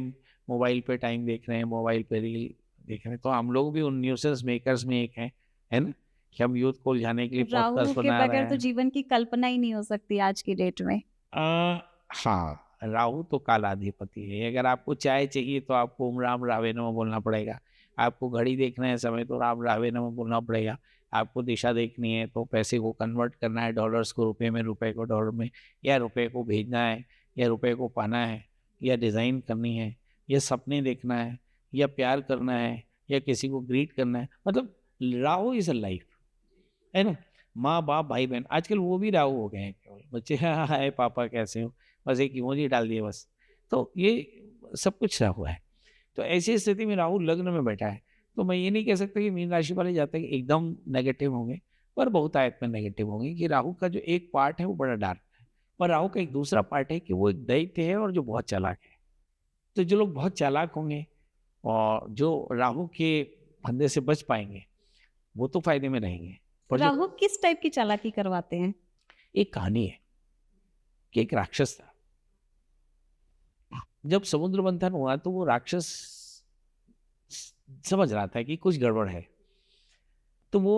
Speaker 1: मोबाइल पे टाइम देख रहे हैं, मोबाइल पे रील देख रहे हैं, तो हम लोग भी उन न्यूसेंस मेकर्स में एक हैं, है ना, कि हम यूथ को उलझाने के लिए
Speaker 2: राहु
Speaker 1: पॉडकास्ट
Speaker 2: के
Speaker 1: बना रहे
Speaker 2: बगैर तो
Speaker 1: हैं।
Speaker 2: जीवन की कल्पना ही नहीं हो सकती आज की डेट में।
Speaker 1: हाँ, राहु तो कालाधिपति है। अगर आपको चाय चाहिए तो आपको ओम राम रावे नमः बोलना पड़ेगा। आपको घड़ी देखना है समय तो राम रावे नमः बोलना पड़ेगा। आपको दिशा देखनी है तो पैसे को कन्वर्ट करना है डॉलर्स को रुपए में, रुपए को डॉलर में, या रुपए को भेजना है, या रुपए को पाना है, या डिज़ाइन करनी है, या सपने देखना है, या प्यार करना है, या किसी को ग्रीट करना है। मतलब राहु इज़ अ लाइफ, है ना? माँ बाप भाई बहन आजकल वो भी राहु हो गए हैं केवल। बच्चे हाँ हाय पापा कैसे हो, बस एक इमोजी डाल दिए बस। तो ये सब कुछ राहु है। तो ऐसी स्थिति में राहु लग्न में बैठा है, तो मैं ये नहीं कह सकता कि मीन राशि वाले जातक एकदम नेगेटिव होंगे, पर बहुतायत में नेगेटिव होंगे। कि राहु का जो एक पार्ट है वो बड़ा डार्क है, और राहु का एक दूसरा पार्ट है कि वो एक दैत्य है और जो बहुत चालाक है। तो जो लोग बहुत चालाक होंगे और जो राहु के फंदे से बच पाएंगे वो तो फायदे में रहेंगे। पर जो
Speaker 2: राहु किस टाइप की चालाकी करवाते हैं?
Speaker 1: एक कहानी है कि एक राक्षस था। जब समुद्र मंथन हुआ तो वो राक्षस समझ रहा था कि कुछ गड़बड़ है। तो वो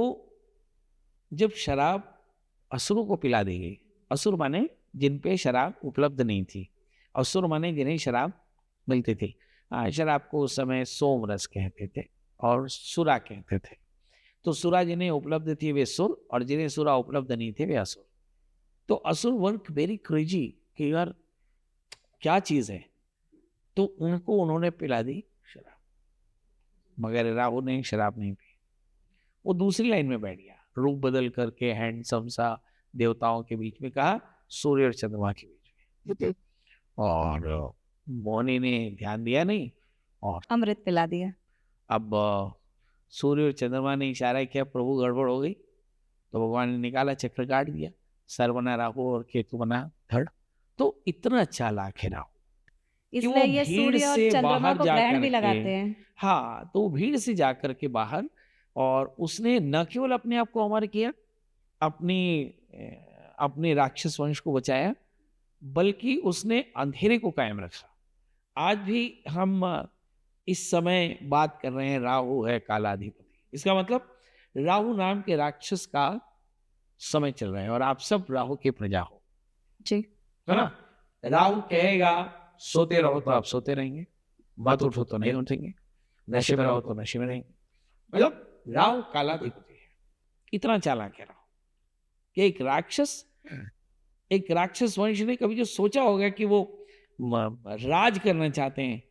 Speaker 1: जब शराब असुरों को पिला दी गई, असुर माने जिन पे शराब उपलब्ध नहीं थी, असुर माने जिन्हें शराब मिलती थी। शराब को उस समय सोम रस कहते थे और सुरा कहते थे। तो सुरा जिन्हें उपलब्ध थी वे सुर, और जिन्हें सुरा उपलब्ध नहीं थे वे असुर। तो असुर वर्क वेरी क्रेजी कि यार क्या चीज है, तो उनको उन्होंने पिला दी शराब। मगर राहु ने शराब नहीं पी, वो दूसरी लाइन में बैठ गया, रूप बदल करके हैंडसम सा देवताओं के बीच में, कहा सूर्य और चंद्रमा के बीच में। और मोहनी ने ध्यान दिया नहीं, और
Speaker 2: अमृत पिला दिया।
Speaker 1: अब सूर्य और चंद्रमा ने इशारा किया प्रभु गड़बड़ हो गई, तो भगवान ने निकाला चक्र काट दिया, सर बना राहु और केतु बना धड़। तो इतना चालाक है राहु कि
Speaker 2: इसलिए
Speaker 1: वो
Speaker 2: ये
Speaker 1: भीड़
Speaker 2: सूर्य और
Speaker 1: से
Speaker 2: चंद्रमा
Speaker 1: बाहर
Speaker 2: को
Speaker 1: जा
Speaker 2: ग्रहण भी
Speaker 1: करके,
Speaker 2: लगाते हैं।
Speaker 1: हाँ, तो वो भीड़ से जा करके बाहर, और उसने न केवल अपने आप को अमर किया, अपने राक्षस वंश को बचाया, बल्कि उसने अंधेरे को कायम रखा। आज भी हम इस समय बात कर रहे हैं राहु है कालाधिपति, इसका मतलब राहु नाम के राक्षस का समय चल रहा है, और आप सब राहु के प्रजा हो,
Speaker 2: जी।
Speaker 1: है ना? राहु कहेगा सोते रहो तो आप सोते रहेंगे, मत उठो तो नहीं उठेंगे, नशे में रहो तो नशे में रहेंगे। मतलब राहु कालाधिपति है। इतना चालाक है राहु कि एक राक्षस वंश ने कभी जो सोचा होगा कि वो राज करना चाहते हैं,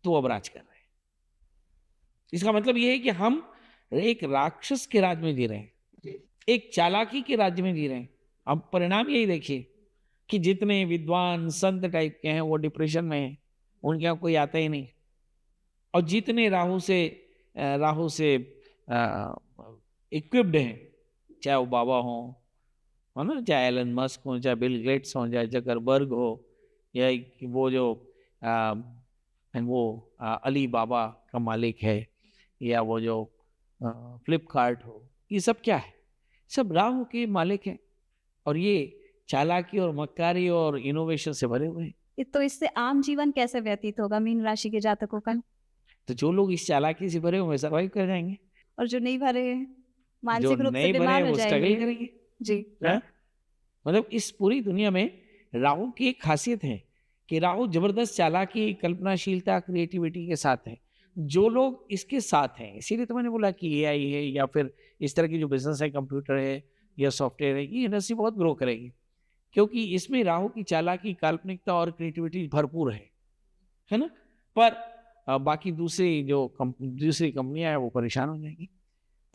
Speaker 1: तो अब राज कर रहे हैं। इसका मतलब ये है कि हम एक राक्षस के राज में जी रहे हैं, एक चालाकी के राज्य में जी रहे हैं। अब परिणाम यही देखिए कि जितने विद्वान संत टाइप के हैं वो डिप्रेशन में हैं, उनके यहाँ कोई आता ही नहीं। और जितने राहु से इक्विप्ड हैं, चाहे वो बाबा हो, है ना, चाहे एलन मस्क हो, चाहे बिल गेट्स हो, चाहे जकरबर्ग हो, या वो जो अली बाबा का मालिक है, या वो जो फ्लिपकार्ट हो, ये सब क्या है? सब राहु के मालिक हैं, और ये चालाकी और मक्कारी और इनोवेशन से भरे हुए हैं।
Speaker 2: तो इससे आम जीवन कैसे व्यतीत होगा मीन राशि के जातकों का?
Speaker 1: तो जो लोग इस चालाकी से भरे हुए सर्वाइव कर जाएंगे,
Speaker 2: और जो नहीं भरे हैं
Speaker 1: जो
Speaker 2: मानसिक रूप से
Speaker 1: नहीं भरे
Speaker 2: बीमार हो
Speaker 1: वो स्ट्रगल
Speaker 2: जाएंगे।
Speaker 1: करेंगे।
Speaker 2: जी।
Speaker 1: हाँ? मतलब इस पूरी दुनिया में राहु की एक खासियत है कि राहु जबरदस्त चालाकी, कल्पनाशीलता, क्रिएटिविटी के साथ है। जो लोग इसके साथ हैं, इसीलिए तो मैंने बोला कि एआई है या फिर इस तरह की जो बिज़नेस है, कंप्यूटर है या सॉफ्टवेयर है, ये इंडस्ट्री बहुत ग्रो करेगी। क्योंकि इसमें राहु की चालाकी, काल्पनिकता और क्रिएटिविटी भरपूर है ना? पर बाकी दूसरी कंपनियाँ हैं वो परेशान हो जाएँगी।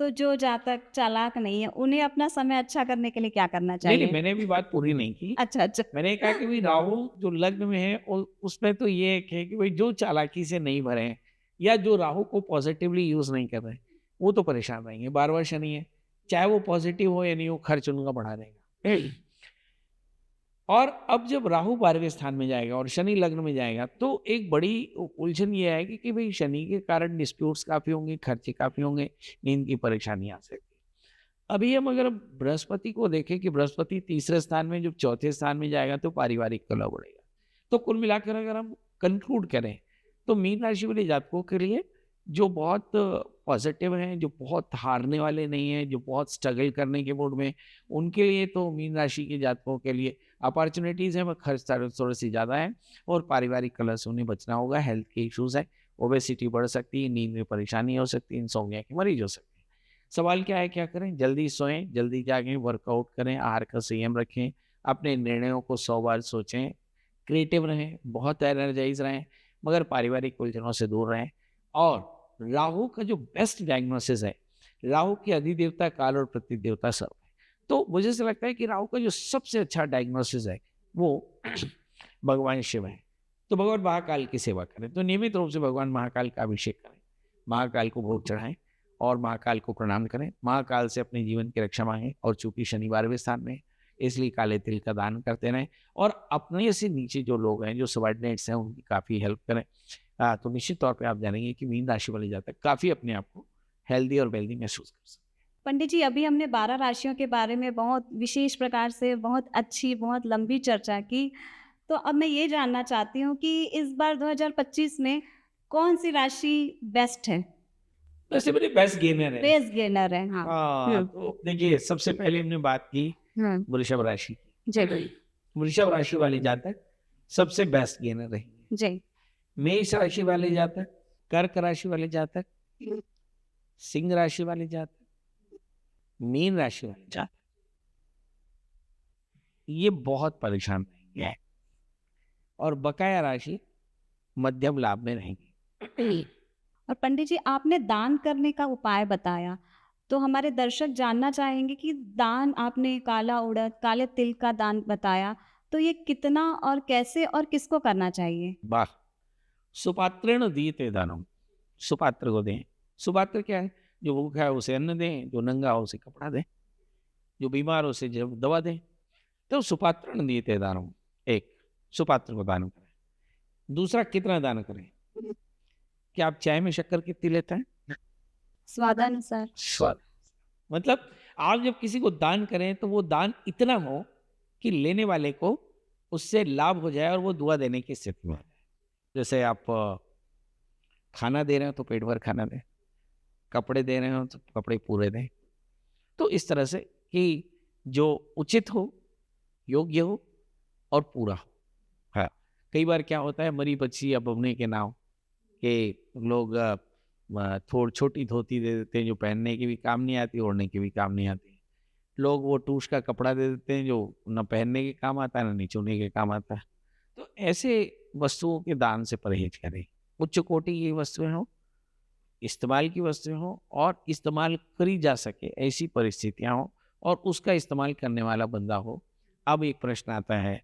Speaker 2: तो जो जातक चालाक नहीं है, उन्हें अपना समय अच्छा करने के लिए क्या करना
Speaker 1: नहीं, नहीं,
Speaker 2: चाहिए?
Speaker 1: मैंने अभी बात पूरी नहीं की।
Speaker 2: अच्छा, अच्छा।
Speaker 1: मैंने कहा कि भई राहु जो लग्न में है उसमें तो ये एक है कि भई जो चालाकी से नहीं भरे हैं या जो राहु को पॉज़िटिवली यूज़ नहीं कर रहे हैं, वो तो परेशान रहेंगे। 12वाँ शनि है, चाहे वो पॉज़िटिव हो या नहीं हो, खर्च उनका बढ़ा देगा। और अब जब राहु 12वें स्थान में जाएगा और शनि लग्न में जाएगा, तो एक बड़ी उलझन ये आएगी कि भई शनि के कारण डिस्प्यूट्स काफ़ी होंगे, खर्चे काफ़ी होंगे, नींद की परेशानी आ सकती है। अभी हम अगर बृहस्पति को देखें कि बृहस्पति तीसरे स्थान में जब चौथे स्थान में जाएगा तो पारिवारिक कलह बढ़ेगा। तो कुल मिलाकर अगर हम कंक्लूड करें तो मीन राशि वाले जातकों के लिए जो बहुत पॉजिटिव हैं, जो बहुत हारने वाले नहीं हैं, जो बहुत स्ट्रगल करने के मूड में, उनके लिए तो मीन राशि के जातकों के लिए अपॉर्चुनिटीज़ हैं, पर खर्च थोड़ी-सी ज़्यादा है और पारिवारिक कलह से उन्हें बचना होगा। हेल्थ के इश्यूज़ हैं, ओबेसिटी बढ़ सकती है, नींद में परेशानी हो सकती है, इनसोम्निया के मरीज हो सकते हैं। सवाल क्या है, क्या करें? जल्दी सोएं, जल्दी जागें, वर्कआउट करें, आहार का संयम रखें, अपने निर्णयों को 100 बार सोचें, क्रिएटिव रहें, बहुत एनर्जाइज़ रहें, मगर पारिवारिक उलझनों से दूर रहें। और राहु का जो बेस्ट डायग्नोसिस है, राहु के अधिदेवता काल और प्रतिदेवता सर्प है। तो मुझे ऐसा लगता है कि राहु का जो सबसे अच्छा डायग्नोसिस है, वो भगवान शिव हैं। तो भगवान महाकाल की सेवा करें। तो नियमित रूप से भगवान महाकाल का अभिषेक करें, महाकाल को भोग चढ़ाएँ और महाकाल को प्रणाम करें। महाकाल से अपने जीवन की रक्षा माँगें और चूँकि शनि 12वें स्थान में है, इसलिए काले तिल का दान करते रहें और अपने से नीचे जो लोग हैं, जो सबॉर्डिनेट्स हैं, उनकी काफ़ी हेल्प करें। तो निश्चित तौर पे आप जानेंगे कि मीन राशि वाले जातक काफ़ी अपने आप को हेल्दी और वेल्दी महसूस कर सकते हैं।
Speaker 2: पंडित जी, अभी हमने 12 राशियों के बारे में बहुत विशेष प्रकार से बहुत अच्छी, बहुत लंबी चर्चा की। तो अब मैं ये जानना चाहती हूँ कि इस बार 2025 में कौन-सी राशि बेस्ट है?
Speaker 1: वैसे मेरे बेस्ट गेनर है।
Speaker 2: बेस्ट गेनर है, हाँ।
Speaker 1: हाँ,
Speaker 2: हुँ,
Speaker 1: तो देखिए सबसे पहले हमने बात की
Speaker 2: हुँ।
Speaker 1: वृषभ राशि की।
Speaker 2: जी,
Speaker 1: वृषभ राशि वाले जातक सबसे बेस्ट गेनर रहेंगे।
Speaker 2: जी।
Speaker 1: मेष राशि वाले जातक, कर्क राशि वाले जातक, सिंह राशि वाले जातक, मीन राशि वाले जातक, ये बहुत परेशान रहेंगे और बकाया राशि मध्यम लाभ में रहेंगी।
Speaker 2: और पंडित जी, आपने दान करने का उपाय बताया, तो हमारे दर्शक जानना चाहेंगे कि दान आपने काला उड़द, काले तिल का दान बताया, तो ये कितना और कैसे और किसको करना चाहिए?
Speaker 1: वाह! सुपात्रेण दीयते दानम, सुपात्र को दें। सुपात्र क्या है? जो भूखा है उसे अन्न दें, जो नंगा हो उसे कपड़ा दें, जो बीमार हो उसे जब दवा दें। तो सुपात्रेण दीयते दानम, एक सुपात्र को दान करें। दूसरा कितना दान करें? क्या आप चाय में शक्कर कितनी लेते हैं?
Speaker 2: स्वादानुसार।
Speaker 1: स्वाद। मतलब आप जब किसी को दान करें तो वो दान इतना हो कि लेने वाले को उससे लाभ हो जाए और वो दुआ देने की स्थिति में हो जाए। जैसे आप खाना दे रहे हो तो पेट भर खाना दें, कपड़े दे रहे हो तो कपड़े पूरे दें। तो इस तरह से कि जो उचित हो, योग्य हो और पूरा हो। हाँ, कई बार क्या होता है मरी बच्ची या बवने के नाम के लोग थोड़ी छोटी धोती दे देते हैं जो पहनने की भी काम नहीं आती, ओढ़ने की भी काम नहीं आती। लोग वो टूस का कपड़ा दे देते हैं जो न पहनने के काम आता है, न निचोड़ने के काम आता है। तो ऐसे वस्तुओं के दान से परहेज करें। उच्च कोटि की वस्तुएँ हों, इस्तेमाल की वस्तुएँ हों और इस्तेमाल करी जा सके ऐसी परिस्थितियाँ हों और उसका इस्तेमाल करने वाला बंदा हो। अब एक प्रश्न आता है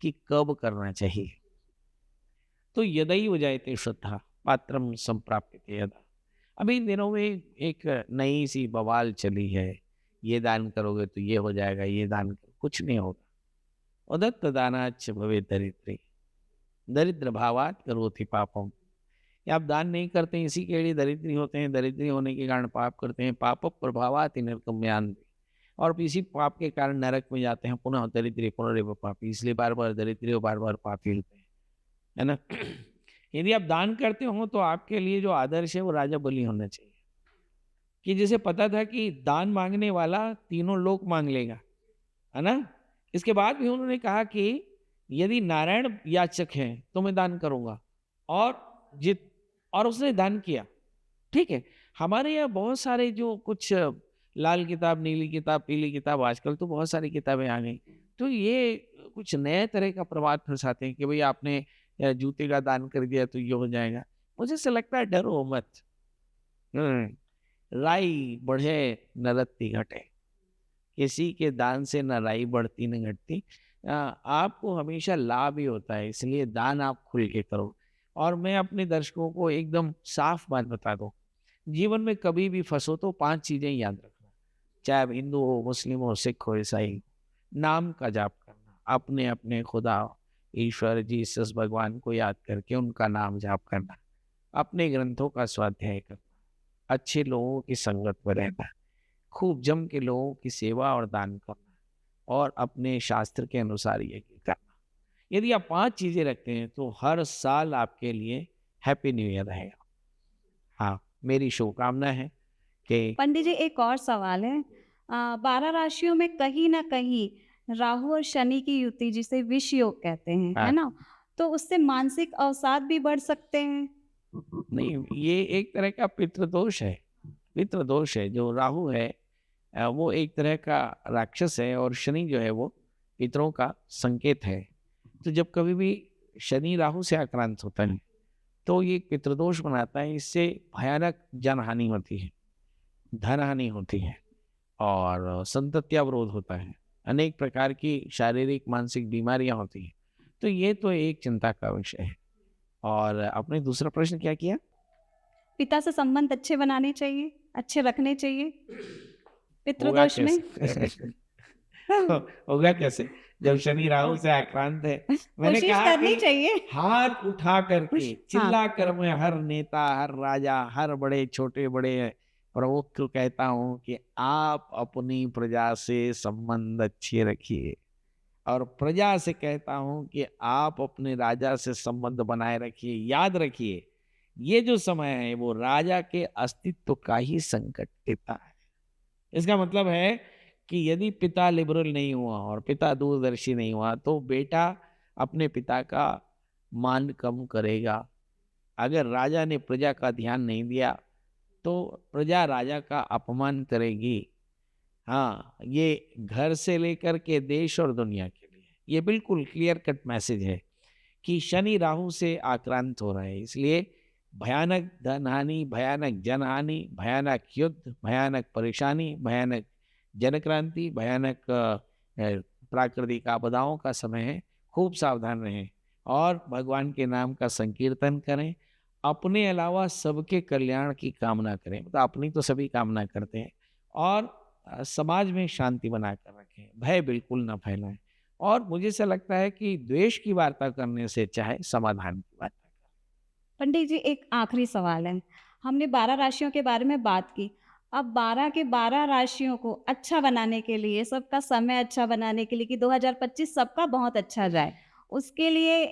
Speaker 1: कि कब करना चाहिए? तो यदैव जयते श्रद्धा पात्रम संप्राप्यते यदा। अभी इन दिनों में एक नई सी बवाल चली है, ये दान करोगे तो ये हो जाएगा, ये दान करो, कुछ नहीं होगा। उदत्त दानाच्च भवेत् दरिद्रे, दरिद्र भावात् करोति पापम। ये आप दान नहीं करते हैं इसी के लिए दरिद्री होते हैं, दरिद्री होने के कारण पाप करते हैं, पाप प्रभावात् नरकम यान्ति। और इसी पाप के कारण नरक में जाते हैं, पुनः दरिद्री पुनरेव पापी। इसलिए बार बार दरिद्री और बार बार पापी होते हैं, है ना? यदि आप दान करते हो तो आपके लिए जो आदर्श है वो राजा बलि होना चाहिए, कि जिसे पता था कि दान मांगने वाला तीनों लोक मांग लेगा, है ना? इसके बाद भी उन्होंने कहा कि यदि नारायण याचक हैं तो मैं दान करूंगा और जित और उसने दान किया। ठीक है? हमारे यहाँ बहुत सारे जो कुछ लाल किताब, नीली किताब, पीली किताब, आजकल तो बहुत सारी किताबें आ गई। तो ये कुछ नए तरह का प्रवाद फँसाते हैं कि भई आपने जूते का दान कर दिया तो ये हो जाएगा। मुझे ऐसा लगता है डरो मत। हुँ, राई बढ़े न रत्ती घटे। किसी के दान से न राई बढ़ती न घटती। आपको हमेशा लाभ ही होता है, इसलिए दान आप खुल के करो। और मैं अपने दर्शकों को एकदम साफ बात बता दूं, जीवन में कभी भी फंसो तो 5 चीजें याद रखना। चाहे आप हिंदू हो, मुस्लिम हो, सिख हो, ईसाई हो। नाम का जाप करना, अपने अपने खुदा, ईश्वर, जीसस, भगवान को याद करके उनका नाम जाप करना, अपने ग्रंथों का स्वाध्याय करना, अच्छे लोगों की संगत में रहना, खूब जम के लोगों की सेवा और दान करना, और अपने शास्त्र के अनुसार यज्ञ करना। यदि आप 5 चीज़ें रखते हैं तो हर साल आपके लिए हैप्पी न्यू ईयर रहेगा। हाँ, मेरी शुभकामना है कि
Speaker 2: पंडित जी एक और सवाल है। 12 राशियों में कहीं न कहीं राहु और शनि की युति जिसे विष योग कहते हैं, है
Speaker 1: हाँ,
Speaker 2: ना? तो उससे मानसिक अवसाद भी बढ़ सकते हैं।
Speaker 1: नहीं ये एक तरह का पितृदोष है। पितृदोष है, जो राहु है वो एक तरह का राक्षस है और शनि जो है वो पितरों का संकेत है। तो जब कभी भी शनि राहु से आक्रांत होता है तो ये पितृदोष बनाता है, इससे भयानक जनहानि होती है, धन हानि होती है और संतत्यावरोध होता है, अनेक प्रकार की शारीरिक मानसिक बीमारियां होती हैं। तो ये तो एक चिंता का विषय है। और आपने दूसरा प्रश्न क्या किया?
Speaker 2: पिता से संबंध अच्छे बनाने चाहिए, अच्छे रखने चाहिए
Speaker 1: होगा
Speaker 2: पितृदोष में।
Speaker 1: कैसे? होगा कैसे जब शनि राहु से आक्रांत है? मैंने
Speaker 2: कोशिश
Speaker 1: कहा कि
Speaker 2: करनी चाहिए।
Speaker 1: हाथ उठा करके
Speaker 2: हाँ,
Speaker 1: चिल्ला कर मैं हर नेता, हर राजा, हर बड़े छोटे बड़े प्रमुख को कहता हूं कि आप अपनी प्रजा से संबंध अच्छे रखिए, और प्रजा से कहता हूं कि आप अपने राजा से संबंध बनाए रखिए। याद रखिए, ये जो समय है वो राजा के अस्तित्व का ही संकट देता है। इसका मतलब है कि यदि पिता लिबरल नहीं हुआ और पिता दूरदर्शी नहीं हुआ तो बेटा अपने पिता का मान कम करेगा। अगर राजा ने प्रजा का ध्यान नहीं दिया तो प्रजा राजा का अपमान करेगी। हाँ, ये घर से लेकर के देश और दुनिया के लिए ये बिल्कुल क्लियर कट मैसेज है कि शनि राहु से आक्रांत हो रहे हैं, इसलिए भयानक धन हानि, भयानक जनहानि, भयानक युद्ध, भयानक परेशानी, भयानक जनक्रांति, भयानक प्राकृतिक आपदाओं का समय है। खूब सावधान रहें और भगवान के नाम का संकीर्तन करें। अपने अलावा सबके कल्याण की कामना करें, मतलब अपनी तो सभी कामना करते हैं। और समाज में शांति बनाकर रखें, भय बिल्कुल ना फैलाएं। और मुझे ऐसा लगता है कि द्वेष की वार्ता करने से अच्छा है समाधान की वार्ता करें।
Speaker 2: पंडित जी एक आखिरी सवाल है। हमने 12 राशियों के बारे में बात की। अब 12 के 12 राशियों को अच्छा बनाने के लिए, सबका समय अच्छा बनाने के लिए कि 2025 सबका बहुत अच्छा जाए, उसके लिए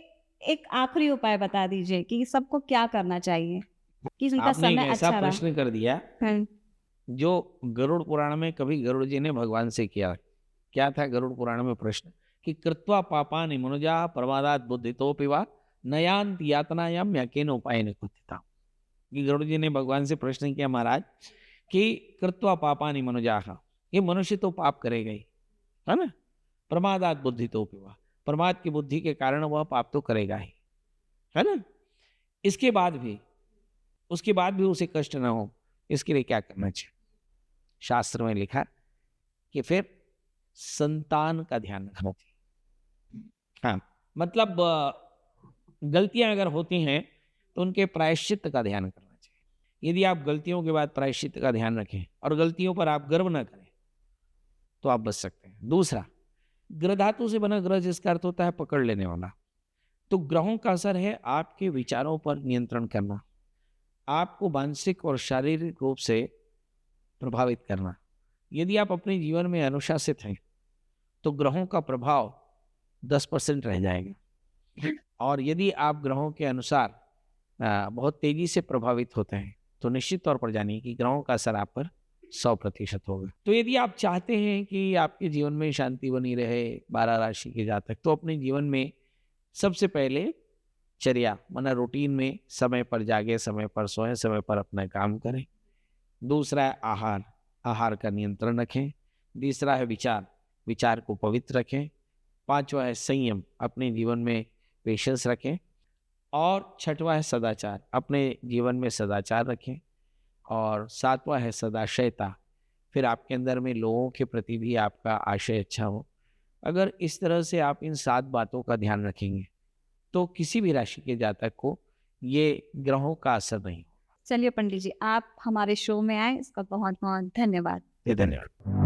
Speaker 2: एक आखिरी उपाय बता दीजिए कि सबको क्या करना चाहिए कि उनका
Speaker 1: आपने एक
Speaker 2: समय
Speaker 1: ऐसा
Speaker 2: अच्छा रहा?
Speaker 1: प्रश्न कर दिया
Speaker 2: हुँ।
Speaker 1: जो गरुड़ पुराण में कभी गरुड़ जी ने भगवान से किया। क्या था गरुड़ पुराण में प्रश्न? कि कृत्वा पापानि मनुजा प्रमादात बुद्धितोऽपि वा नयान्ति यातनायां यकेन उपायेन कृत्यताम्। कि गरुड़ जी ने भगवान से प्रश्न किया, महाराज कि कृत्वा पापानि मनुजाः, ये मनुष्य तो पाप करेगा ही, है ना? प्रमादात बुद्धितोऽपि वा, प्रमाद की बुद्धि के कारण वह पाप तो करेगा ही, है ना? इसके बाद भी उसके बाद भी उसे कष्ट ना हो, इसके लिए क्या करना चाहिए? शास्त्र में लिखा कि फिर संतान का ध्यान रखना चाहिए। हाँ, मतलब गलतियां अगर होती हैं तो उनके प्रायश्चित का ध्यान करना चाहिए। यदि आप गलतियों के बाद प्रायश्चित का ध्यान रखें और गलतियों पर आप गर्व ना करें तो आप बच सकते हैं। दूसरा, ग्रह धातु से बना ग्रह जिसका अर्थ होता है पकड़ लेने वाला। तो ग्रहों का असर है आपके विचारों पर नियंत्रण करना, आपको मानसिक और शारीरिक रूप से प्रभावित करना। यदि आप अपने जीवन में अनुशासित हैं तो ग्रहों का प्रभाव 10% रह जाएगा, और यदि आप ग्रहों के अनुसार बहुत तेजी से प्रभावित होते हैं तो निश्चित तौर पर जानिए कि ग्रहों का असर आप पर 100% होगा। तो यदि आप चाहते हैं कि आपके जीवन में शांति बनी रहे, 12 राशि के जातक, तो अपने जीवन में सबसे पहले दिनचर्या माना रूटीन में समय पर जागे, समय पर सोएं, समय पर अपना काम करें। दूसरा है आहार, आहार का नियंत्रण रखें। तीसरा है विचार, विचार को पवित्र रखें। पांचवा है संयम, अपने जीवन में पेशेंस रखें। और छठवां है सदाचार, अपने जीवन में सदाचार रखें। और सातवां है सदाशयता, फिर आपके अंदर में लोगों के प्रति भी आपका आशय अच्छा हो। अगर इस तरह से आप इन 7 बातों का ध्यान रखेंगे तो किसी भी राशि के जातक को ये ग्रहों का असर नहीं
Speaker 2: चलिए पंडित जी, आप हमारे शो में आए, इसका बहुत बहुत धन्यवाद।
Speaker 1: होगा। धन्यवाद।